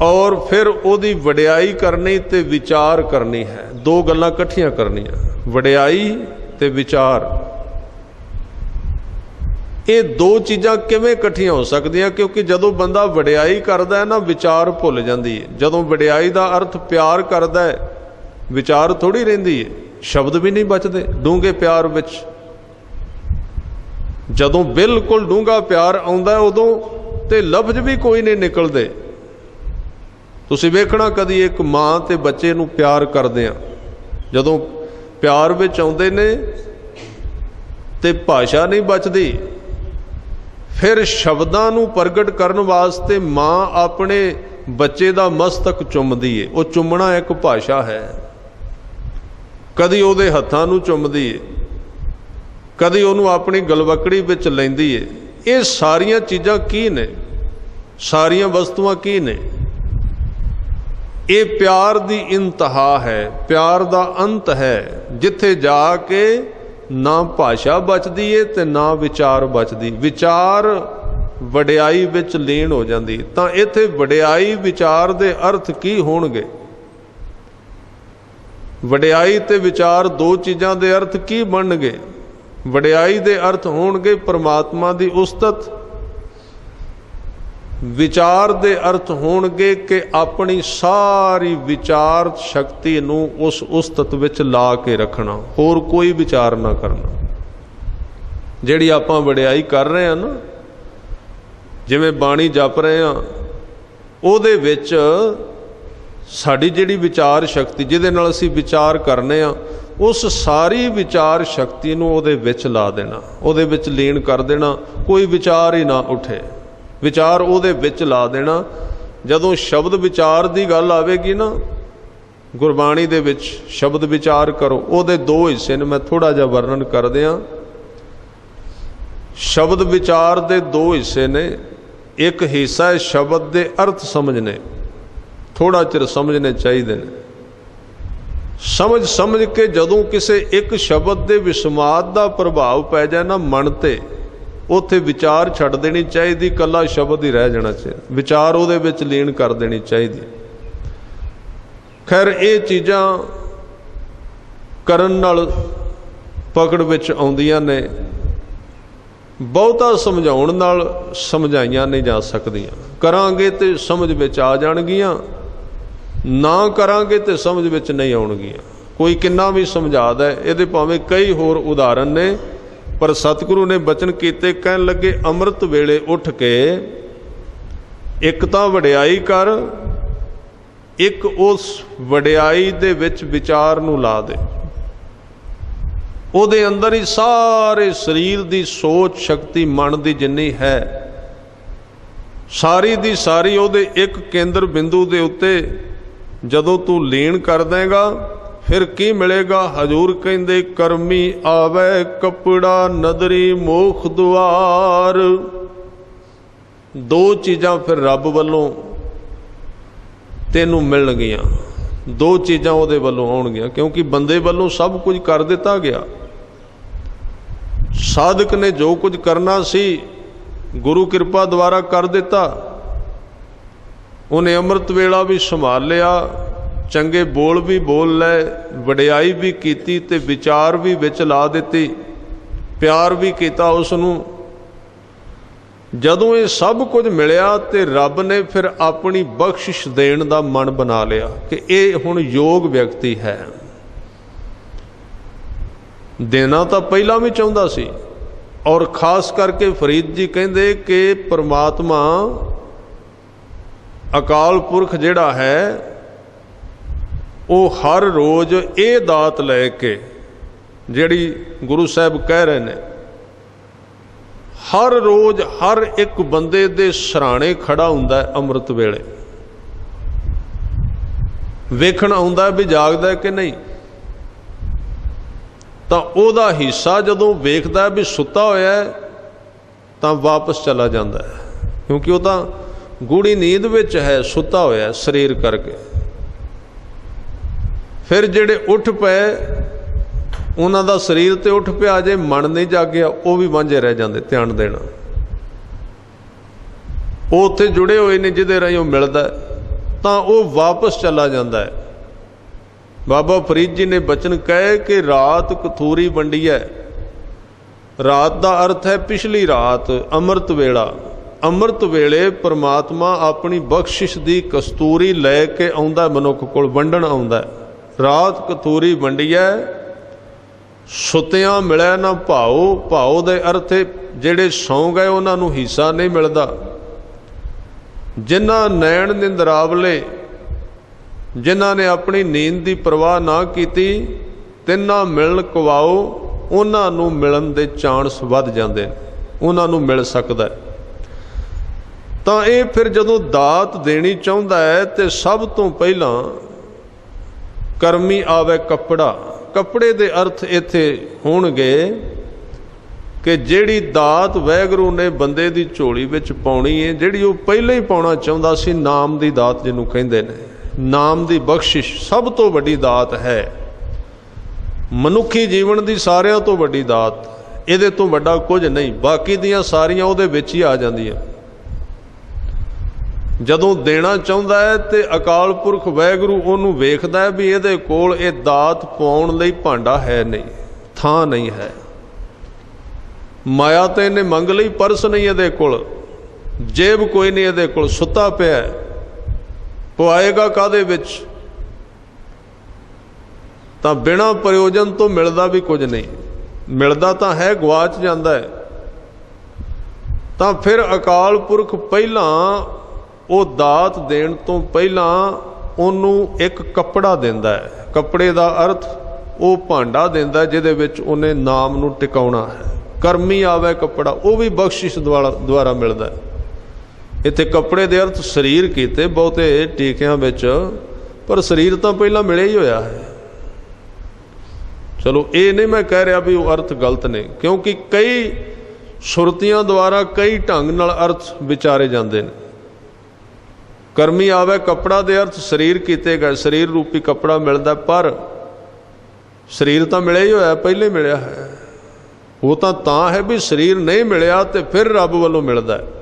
ਔਰ ਫਿਰ ਉਹਦੀ ਵਡਿਆਈ ਕਰਨੀ ਤੇ ਵਿਚਾਰ ਕਰਨੀ ਹੈ, ਦੋ ਗੱਲਾਂ ਇਕੱਠੀਆਂ ਕਰਨੀਆਂ, ਵਡਿਆਈ ਤੇ ਵਿਚਾਰ। ਇਹ ਦੋ ਚੀਜ਼ਾਂ ਕਿਵੇਂ ਇਕੱਠੀਆਂ ਹੋ ਸਕਦੀਆਂ? ਕਿਉਂਕਿ ਜਦੋਂ ਬੰਦਾ ਵਡਿਆਈ ਕਰਦਾ ਹੈ ਨਾ, ਵਿਚਾਰ ਭੁੱਲ ਜਾਂਦੀ ਹੈ। ਜਦੋਂ ਵਡਿਆਈ ਦਾ ਅਰਥ ਪਿਆਰ ਕਰਦਾ ਹੈ, ਵਿਚਾਰ ਥੋੜ੍ਹੀ ਰਹਿੰਦੀ ਹੈ, ਸ਼ਬਦ ਵੀ ਨਹੀਂ ਬਚਦੇ ਡੂੰਘੇ ਪਿਆਰ ਵਿੱਚ। ਜਦੋਂ ਬਿਲਕੁਲ ਡੂੰਘਾ ਪਿਆਰ ਆਉਂਦਾ ਉਦੋਂ ਤੇ ਲਫ਼ਜ਼ ਵੀ ਕੋਈ ਨਹੀਂ ਨਿਕਲਦੇ। ਤੁਸੀਂ ਵੇਖਣਾ ਕਦੀ ਇੱਕ ਮਾਂ ਤੇ ਬੱਚੇ ਨੂੰ ਪਿਆਰ ਕਰਦੇ ਆ, ਜਦੋਂ ਪਿਆਰ ਵਿੱਚ ਆਉਂਦੇ ਨੇ ਤੇ ਭਾਸ਼ਾ ਨਹੀਂ ਬਚਦੀ। ਫਿਰ ਸ਼ਬਦਾਂ ਨੂੰ ਪ੍ਰਗਟ ਕਰਨ ਵਾਸਤੇ ਮਾਂ ਆਪਣੇ ਬੱਚੇ ਦਾ ਮਸਤਕ ਚੁੰਮਦੀ ਏ, ਉਹ ਚੁੰਮਣਾ ਇੱਕ ਭਾਸ਼ਾ ਹੈ। ਕਦੀ ਉਹਦੇ ਹੱਥਾਂ ਨੂੰ ਚੁੰਮਦੀ ਏ, ਕਦੀ ਉਹਨੂੰ ਆਪਣੀ ਗਲਵਕੜੀ ਵਿੱਚ ਲੈਂਦੀ ਏ। ਇਹ ਸਾਰੀਆਂ ਚੀਜ਼ਾਂ ਕੀ ਨੇ? ਸਾਰੀਆਂ ਵਸਤੂਆਂ ਕੀ ਨੇ? ਇਹ ਪਿਆਰ ਦੀ ਇੰਤਹਾ ਹੈ, ਪਿਆਰ ਦਾ ਅੰਤ ਹੈ, ਜਿੱਥੇ ਜਾ ਕੇ ਨਾ ਭਾਸ਼ਾ ਬਚਦੀ ਏ ਤੇ ਨਾ ਵਿਚਾਰ ਬਚਦੀ। ਵਿਚਾਰ ਵਡਿਆਈ ਵਿੱਚ ਲੀਨ ਹੋ ਜਾਂਦੀ। ਤਾਂ ਇੱਥੇ ਵਡਿਆਈ ਵਿਚਾਰ ਦੇ ਅਰਥ ਕੀ ਹੋਣਗੇ? ਵਡਿਆਈ ਤੇ ਵਿਚਾਰ ਦੋ ਚੀਜ਼ਾਂ ਦੇ ਅਰਥ ਕੀ ਬਣਨਗੇ? ਵਡਿਆਈ ਦੇ ਅਰਥ ਹੋਣਗੇ ਪਰਮਾਤਮਾ ਦੀ ਉਸਤਤ, ਵਿਚਾਰ ਦੇ ਅਰਥ ਹੋਣਗੇ ਕਿ ਆਪਣੀ ਸਾਰੀ ਵਿਚਾਰ ਸ਼ਕਤੀ ਨੂੰ ਉਸ ਉਸਤਤ ਵਿੱਚ ਲਾ ਕੇ ਰੱਖਣਾ, ਹੋਰ ਕੋਈ ਵਿਚਾਰ ਨਾ ਕਰਨਾ। ਜਿਹੜੀ ਆਪਾਂ ਵਡਿਆਈ ਕਰ ਰਹੇ ਹਾਂ ਨਾ, ਜਿਵੇਂ ਬਾਣੀ ਜਪ ਰਹੇ ਹਾਂ, ਉਹਦੇ ਵਿੱਚ ਸਾਡੀ ਜਿਹੜੀ ਵਿਚਾਰ ਸ਼ਕਤੀ ਜਿਹਦੇ ਨਾਲ ਅਸੀਂ ਵਿਚਾਰ ਕਰਨੇ ਆ, ਉਸ ਸਾਰੀ ਵਿਚਾਰ ਸ਼ਕਤੀ ਨੂੰ ਉਹਦੇ ਵਿੱਚ ਲਾ ਦੇਣਾ, ਉਹਦੇ ਵਿੱਚ ਲੀਨ ਕਰ ਦੇਣਾ, ਕੋਈ ਵਿਚਾਰ ਹੀ ਨਾ ਉੱਠੇ। ਵਿਚਾਰ ਉਹਦੇ ਵਿੱਚ ਲਾ ਦੇਣਾ। ਜਦੋਂ ਸ਼ਬਦ ਵਿਚਾਰ ਦੀ ਗੱਲ ਆਵੇਗੀ ਨਾ, ਗੁਰਬਾਣੀ ਦੇ ਵਿੱਚ ਸ਼ਬਦ ਵਿਚਾਰ ਕਰੋ, ਉਹਦੇ ਦੋ ਹਿੱਸੇ ਨੇ, ਮੈਂ ਥੋੜ੍ਹਾ ਜਿਹਾ ਵਰਣਨ ਕਰ ਦਿਆਂ। ਸ਼ਬਦ ਵਿਚਾਰ ਦੇ ਦੋ ਹਿੱਸੇ ਨੇ। ਇੱਕ ਹਿੱਸਾ ਹੈ ਸ਼ਬਦ ਦੇ ਅਰਥ ਸਮਝਣੇ, ਥੋੜ੍ਹਾ ਚਿਰ ਸਮਝਣੇ ਚਾਹੀਦੇ ਨੇ। ਸਮਝ ਕੇ ਜਦੋਂ ਕਿਸੇ ਇੱਕ ਸ਼ਬਦ ਦੇ ਵਿਸਮਾਦ ਦਾ ਪ੍ਰਭਾਵ ਪੈ ਜਾਏ ਨਾ ਮਨ 'ਤੇ, ਉੱਥੇ ਵਿਚਾਰ ਛੱਡ ਦੇਣੀ ਚਾਹੀਦੀ, ਇਕੱਲਾ ਸ਼ਬਦ ਹੀ ਰਹਿ ਜਾਣਾ ਚਾਹੀਦਾ, ਵਿਚਾਰ ਉਹਦੇ ਵਿੱਚ ਲੀਨ ਕਰ ਦੇਣੀ ਚਾਹੀਦੀ। ਖੈਰ ਇਹ ਚੀਜ਼ਾਂ ਕਰਨ ਨਾਲ ਪਕੜ ਵਿੱਚ ਆਉਂਦੀਆਂ ਨੇ, ਬਹੁਤਾ ਸਮਝਾਉਣ ਨਾਲ ਸਮਝਾਈਆਂ ਨਹੀਂ ਜਾ ਸਕਦੀਆਂ। ਕਰਾਂਗੇ ਤੇ ਸਮਝ ਵਿੱਚ ਆ ਜਾਣਗੀਆਂ, ना करांगे तो समझ विच नहीं आउणगीਆਂ। कोई किन्ना भी समझा दे, इहदे भावें कई होर उदाहरण ने, पर सतगुरु ने बचन कीते, कहन लगे अमृत वेले उठ के एक तां वडियाई कर, एक उस वडियाई दे विच विचार नूं ला दे। ਉਹਦੇ अंदर ही सारे शरीर की सोच शक्ति मन की जिन्नी है सारी दी सारी ਉਹਦੇ एक केंद्र बिंदु के उत्ते जदों तू लीन कर देगा फिर की मिलेगा। हजूर कहंदे करमी आवे कपड़ा नदरी मोख द्वार। दो चीज़ां फिर रब वल्लों तैनूं मिलणगीਆਂ, दो चीज़ां ਉਹਦੇ ਵੱਲੋਂ आउणगीਆਂ, क्योंकि बंदे ਵੱਲੋਂ सब कुछ कर दिता गया। साधक ने जो कुछ करना सी गुरु कृपा द्वारा कर दिता। उन्हें अमृत वेला भी संभाल लिया, चंगे बोल भी बोल ले, वडियाई भी कीती ते विचार भी विच ला दिती, प्यार भी किया उसनूं। जदों ये सब कुछ मिलिया तो रब ने फिर अपनी बख्शिश देण दा मन बना लिया कि ये हुण योग व्यक्ति है। देना तो पहला भी चाहता सी, और खास करके फरीद जी कहते कि परमात्मा अकाल पुरख जिहड़ा है वो हर रोज़ ये दात लैके जिहड़ी गुरु साहब कह रहे हैं, हर रोज़ हर एक बंदे दे सराणे खड़ा हुंदा है। अमृत वेले वेखण आउंदा भी जागदा कि नहीं, तो ਉਹਦਾ हिस्सा जदों वेखदा भी सुता होया है तो वापस चला जाता है, क्योंकि वो तो गूढ़ी नींद विच है, सुता होया है शरीर करके। फिर जिहड़े उठ पे उन्हां दा शरीर तो उठ पिया, जे मन नहीं जागया वो भी वांझे रह जाते। ध्यान देना, वो उत्थे जुड़े हुए ने जिहदे राहीं मिलदा तो वो वापस चला जाता है। बाबा फरीद जी ने बचन कहे कि रात कथूरी वंडी है। रात का अर्थ है पिछली रात, अमृत वेला। अमृत वेले परमात्मा अपनी बख्शिश की कस्तूरी लैके आउंदा, मनुख कोल वंडण आउंदा। रात कथूरी वंडी है, सुतियां मिले ना भाओ। भाओ दे अर्थ जेड़े सौ गए उन्होंने हिस्सा नहीं मिलता। जिन्हां नैण निंदरावले, जिन्हां ने अपनी नींद की परवाह ना की, तिन्हां मिलन कवाओ, उन्होंने मिलन के चांस वध जाते, उन्होंने मिल सकता है। तो ये फिर जदों दात देनी चाहता है तो सब तो पहला करमी आवे कपड़ा। कपड़े के अर्थ इत्थे होणगे कि जिहड़ी दात वैगुरू ने बंदे की झोली विच पाउणी है, जिहड़ी वो पहले ही पाउणा चाहुंदा सी, नाम की दात जिन्हों कहिंदे ने। नाम की बख्शिश सब तो वड्डी दात है, मनुखी जीवन की सारियां तो वड्डी दात, इहदे तो वड्डा कुछ नहीं। बाकी दियां सारियां उहदे विच ही आ जांदियां। जदों देना चाहुंदा है तो अकाल पुरख वैगुरू उहनूं वेखदा है भी इहदे कोल ये दात पाउण लई भांडा है नहीं, थां नहीं है। माया तो इन्हें मंग लई, परस नहीं इहदे कोल, जेब कोई नहीं इहदे कोल, सुता पिया है। पवाएगा कादे विच? तां बिना प्रयोजन तो मिलदा भी कुछ नहीं, मिलदा तां है, गवाच जांदा है। तां फिर अकाल पुरख पहला वो दात देण तो पहला उन्हों एक कपड़ा देंदा है। कपड़े का अर्थ वो भांडा देंदा जिहदे विच उन्हें नाम नूं टिकाउणा है। करमी आवे कपड़ा, वो भी बख्शिश द्वारा मिलदा है। इत्थे कपड़े दे अर्थ शरीर कीते बहुते टीकियां विच, पर शरीर तो पहला मिले ही होया है। चलो ये नहीं मैं कह रहा भी वो अर्थ गलत ने, क्योंकि कई सुरतियां द्वारा कई ढंग नाल अर्थ विचारे जाते हैं। करमी आवे कपड़ा दे अर्थ शरीर कीते गए, शरीर रूपी कपड़ा मिलता, पर शरीर तो मिले ही होया, पहले मिलया है। वो तो तां है भी शरीर नहीं मिलया तो फिर रब वालों मिलता है।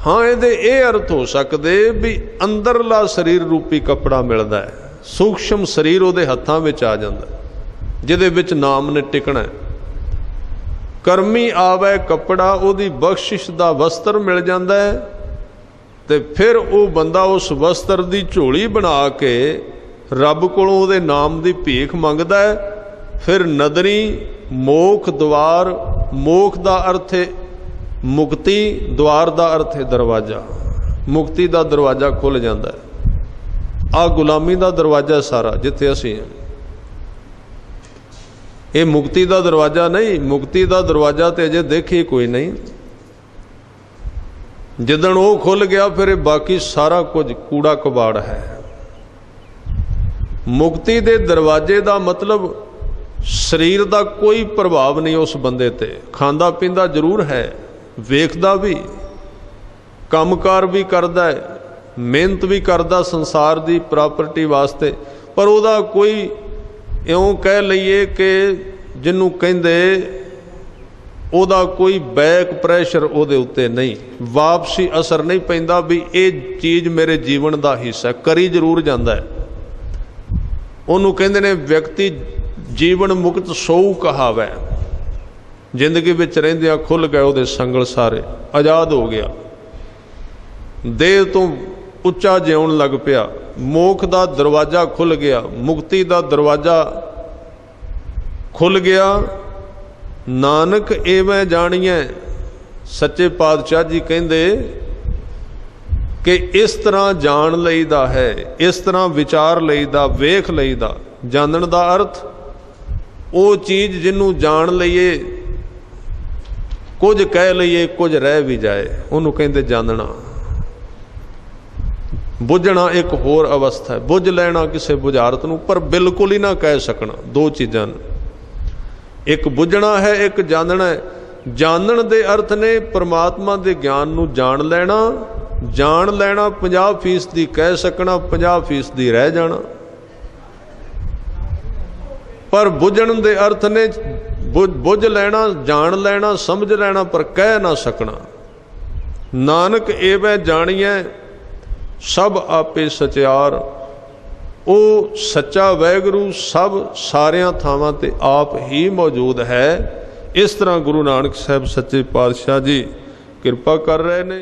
हाँ, ये अर्थ हो सकते भी अंदरला शरीर रूपी कपड़ा मिलता है, सूक्ष्म शरीर उहदे हत्थां विच आ जांदा, जिहदे विच नाम ने टिकना है। करमी आवे कपड़ा, उहदी बख्शिश दा वस्त्र मिल जाता है। ਤੇ ਫਿਰ ਉਹ ਬੰਦਾ ਉਸ ਵਸਤਰ ਦੀ ਝੋਲੀ ਬਣਾ ਕੇ ਰੱਬ ਕੋਲੋਂ ਉਹਦੇ ਨਾਮ ਦੀ ਭੀਖ ਮੰਗਦਾ ਹੈ। ਫਿਰ ਨਦਰੀ ਮੋਖ ਦੁਆਰ, ਮੋਖ ਦਾ ਅਰਥ ਹੈ ਮੁਕਤੀ, ਦੁਆਰ ਦਾ ਅਰਥ ਹੈ ਦਰਵਾਜ਼ਾ। ਮੁਕਤੀ ਦਾ ਦਰਵਾਜ਼ਾ ਖੁੱਲ੍ਹ ਜਾਂਦਾ ਹੈ। ਆਹ ਗੁਲਾਮੀ ਦਾ ਦਰਵਾਜ਼ਾ ਸਾਰਾ ਜਿੱਥੇ ਅਸੀਂ ਹਾਂ, ਇਹ ਮੁਕਤੀ ਦਾ ਦਰਵਾਜ਼ਾ ਨਹੀਂ। ਮੁਕਤੀ ਦਾ ਦਰਵਾਜ਼ਾ ਤੇ ਅਜੇ ਦੇਖੀ ਕੋਈ ਨਹੀਂ। ਜਿੱਦਣ ਉਹ ਖੁੱਲ੍ਹ ਗਿਆ ਫਿਰ ਇਹ ਬਾਕੀ ਸਾਰਾ ਕੁਝ ਕੂੜਾ ਕਬਾੜ ਹੈ। ਮੁਕਤੀ ਦੇ ਦਰਵਾਜ਼ੇ ਦਾ ਮਤਲਬ ਸਰੀਰ ਦਾ ਕੋਈ ਪ੍ਰਭਾਵ ਨਹੀਂ ਉਸ ਬੰਦੇ ਤੇ। ਖਾਂਦਾ ਪੀਂਦਾ ਜ਼ਰੂਰ ਹੈ, ਵੇਖਦਾ ਵੀ, ਕੰਮਕਾਰ ਵੀ ਕਰਦਾ ਹੈ, ਮਿਹਨਤ ਵੀ ਕਰਦਾ ਸੰਸਾਰ ਦੀ ਪ੍ਰਾਪਰਟੀ ਵਾਸਤੇ, ਪਰ ਉਹਦਾ ਕੋਈ ਇਉਂ ਕਹਿ ਲਈਏ ਕਿ ਜਿਹਨੂੰ ਕਹਿੰਦੇ ਉਹਦਾ ਕੋਈ ਬੈਕ ਪ੍ਰੈਸ਼ਰ ਉਹਦੇ ਉੱਤੇ ਨਹੀਂ, ਵਾਪਸੀ ਅਸਰ ਨਹੀਂ ਪੈਂਦਾ ਵੀ ਇਹ ਚੀਜ਼ ਮੇਰੇ ਜੀਵਨ ਦਾ ਹਿੱਸਾ। ਕਰੀ ਜ਼ਰੂਰ ਜਾਂਦਾ ਹੈ। ਉਹਨੂੰ ਕਹਿੰਦੇ ਨੇ ਵਿਅਕਤੀ ਜੀਵਨ ਮੁਕਤ ਸੋਊ ਕਹਾਵੈ। ਜ਼ਿੰਦਗੀ ਵਿੱਚ ਰਹਿੰਦਿਆਂ ਖੁੱਲ੍ਹ ਗਏ ਉਹਦੇ ਸੰਗਲ ਸਾਰੇ, ਆਜ਼ਾਦ ਹੋ ਗਿਆ, ਦੇਹ ਤੋਂ ਉੱਚਾ ਜਿਉਣ ਲੱਗ ਪਿਆ। ਮੋਖ ਦਾ ਦਰਵਾਜ਼ਾ ਖੁੱਲ੍ਹ ਗਿਆ, ਮੁਕਤੀ ਦਾ ਦਰਵਾਜ਼ਾ ਖੁੱਲ੍ਹ ਗਿਆ। ਨਾਨਕ ਏਵੇਂ ਜਾਣੀਐ, ਸੱਚੇ ਪਾਤਸ਼ਾਹ ਜੀ ਕਹਿੰਦੇ ਕਿ ਇਸ ਤਰ੍ਹਾਂ ਜਾਣ ਲਈਦਾ ਹੈ, ਇਸ ਤਰ੍ਹਾਂ ਵਿਚਾਰ ਲਈਦਾ, ਵੇਖ ਲਈਦਾ। ਜਾਣਨ ਦਾ ਅਰਥ ਉਹ ਚੀਜ਼ ਜਿਹਨੂੰ ਜਾਣ ਲਈਏ, ਕੁਝ ਕਹਿ ਲਈਏ, ਕੁਝ ਰਹਿ ਵੀ ਜਾਏ, ਉਹਨੂੰ ਕਹਿੰਦੇ ਜਾਣਨਾ। ਬੁੱਝਣਾ ਇੱਕ ਹੋਰ ਅਵਸਥਾ ਹੈ। ਬੁੱਝ ਲੈਣਾ ਕਿਸੇ ਬੁਝਾਰਤ ਨੂੰ, ਪਰ ਬਿਲਕੁਲ ਹੀ ਨਾ ਕਹਿ ਸਕਣਾ। ਦੋ ਚੀਜ਼ਾਂ ਨੇ, ਇੱਕ ਬੁੱਝਣਾ ਹੈ, ਇੱਕ ਜਾਣਨਾ ਹੈ। ਜਾਣਨ ਦੇ ਅਰਥ ਨੇ ਪਰਮਾਤਮਾ ਦੇ ਗਿਆਨ ਨੂੰ ਜਾਣ ਲੈਣਾ। ਜਾਣ ਲੈਣਾ 50% ਕਹਿ ਸਕਣਾ, 50% ਰਹਿ ਜਾਣਾ। ਪਰ ਬੁੱਝਣ ਦੇ ਅਰਥ ਨੇ ਬੁੱਝ ਲੈਣਾ, ਜਾਣ ਲੈਣਾ, ਸਮਝ ਲੈਣਾ, ਪਰ ਕਹਿ ਨਾ ਸਕਣਾ। ਨਾਨਕ ਏਵੇਂ ਜਾਣੀਐ ਸਭ ਆਪੇ ਸਚਿਆਰ। ਉਹ ਸੱਚਾ ਵਾਹਿਗੁਰੂ ਸਭ ਸਾਰਿਆਂ ਥਾਵਾਂ ਤੇ ਆਪ ਹੀ ਮੌਜੂਦ ਹੈ। ਇਸ ਤਰ੍ਹਾਂ ਗੁਰੂ ਨਾਨਕ ਸਾਹਿਬ ਸੱਚੇ ਪਾਤਸ਼ਾਹ ਜੀ ਕਿਰਪਾ ਕਰ ਰਹੇ ਨੇ।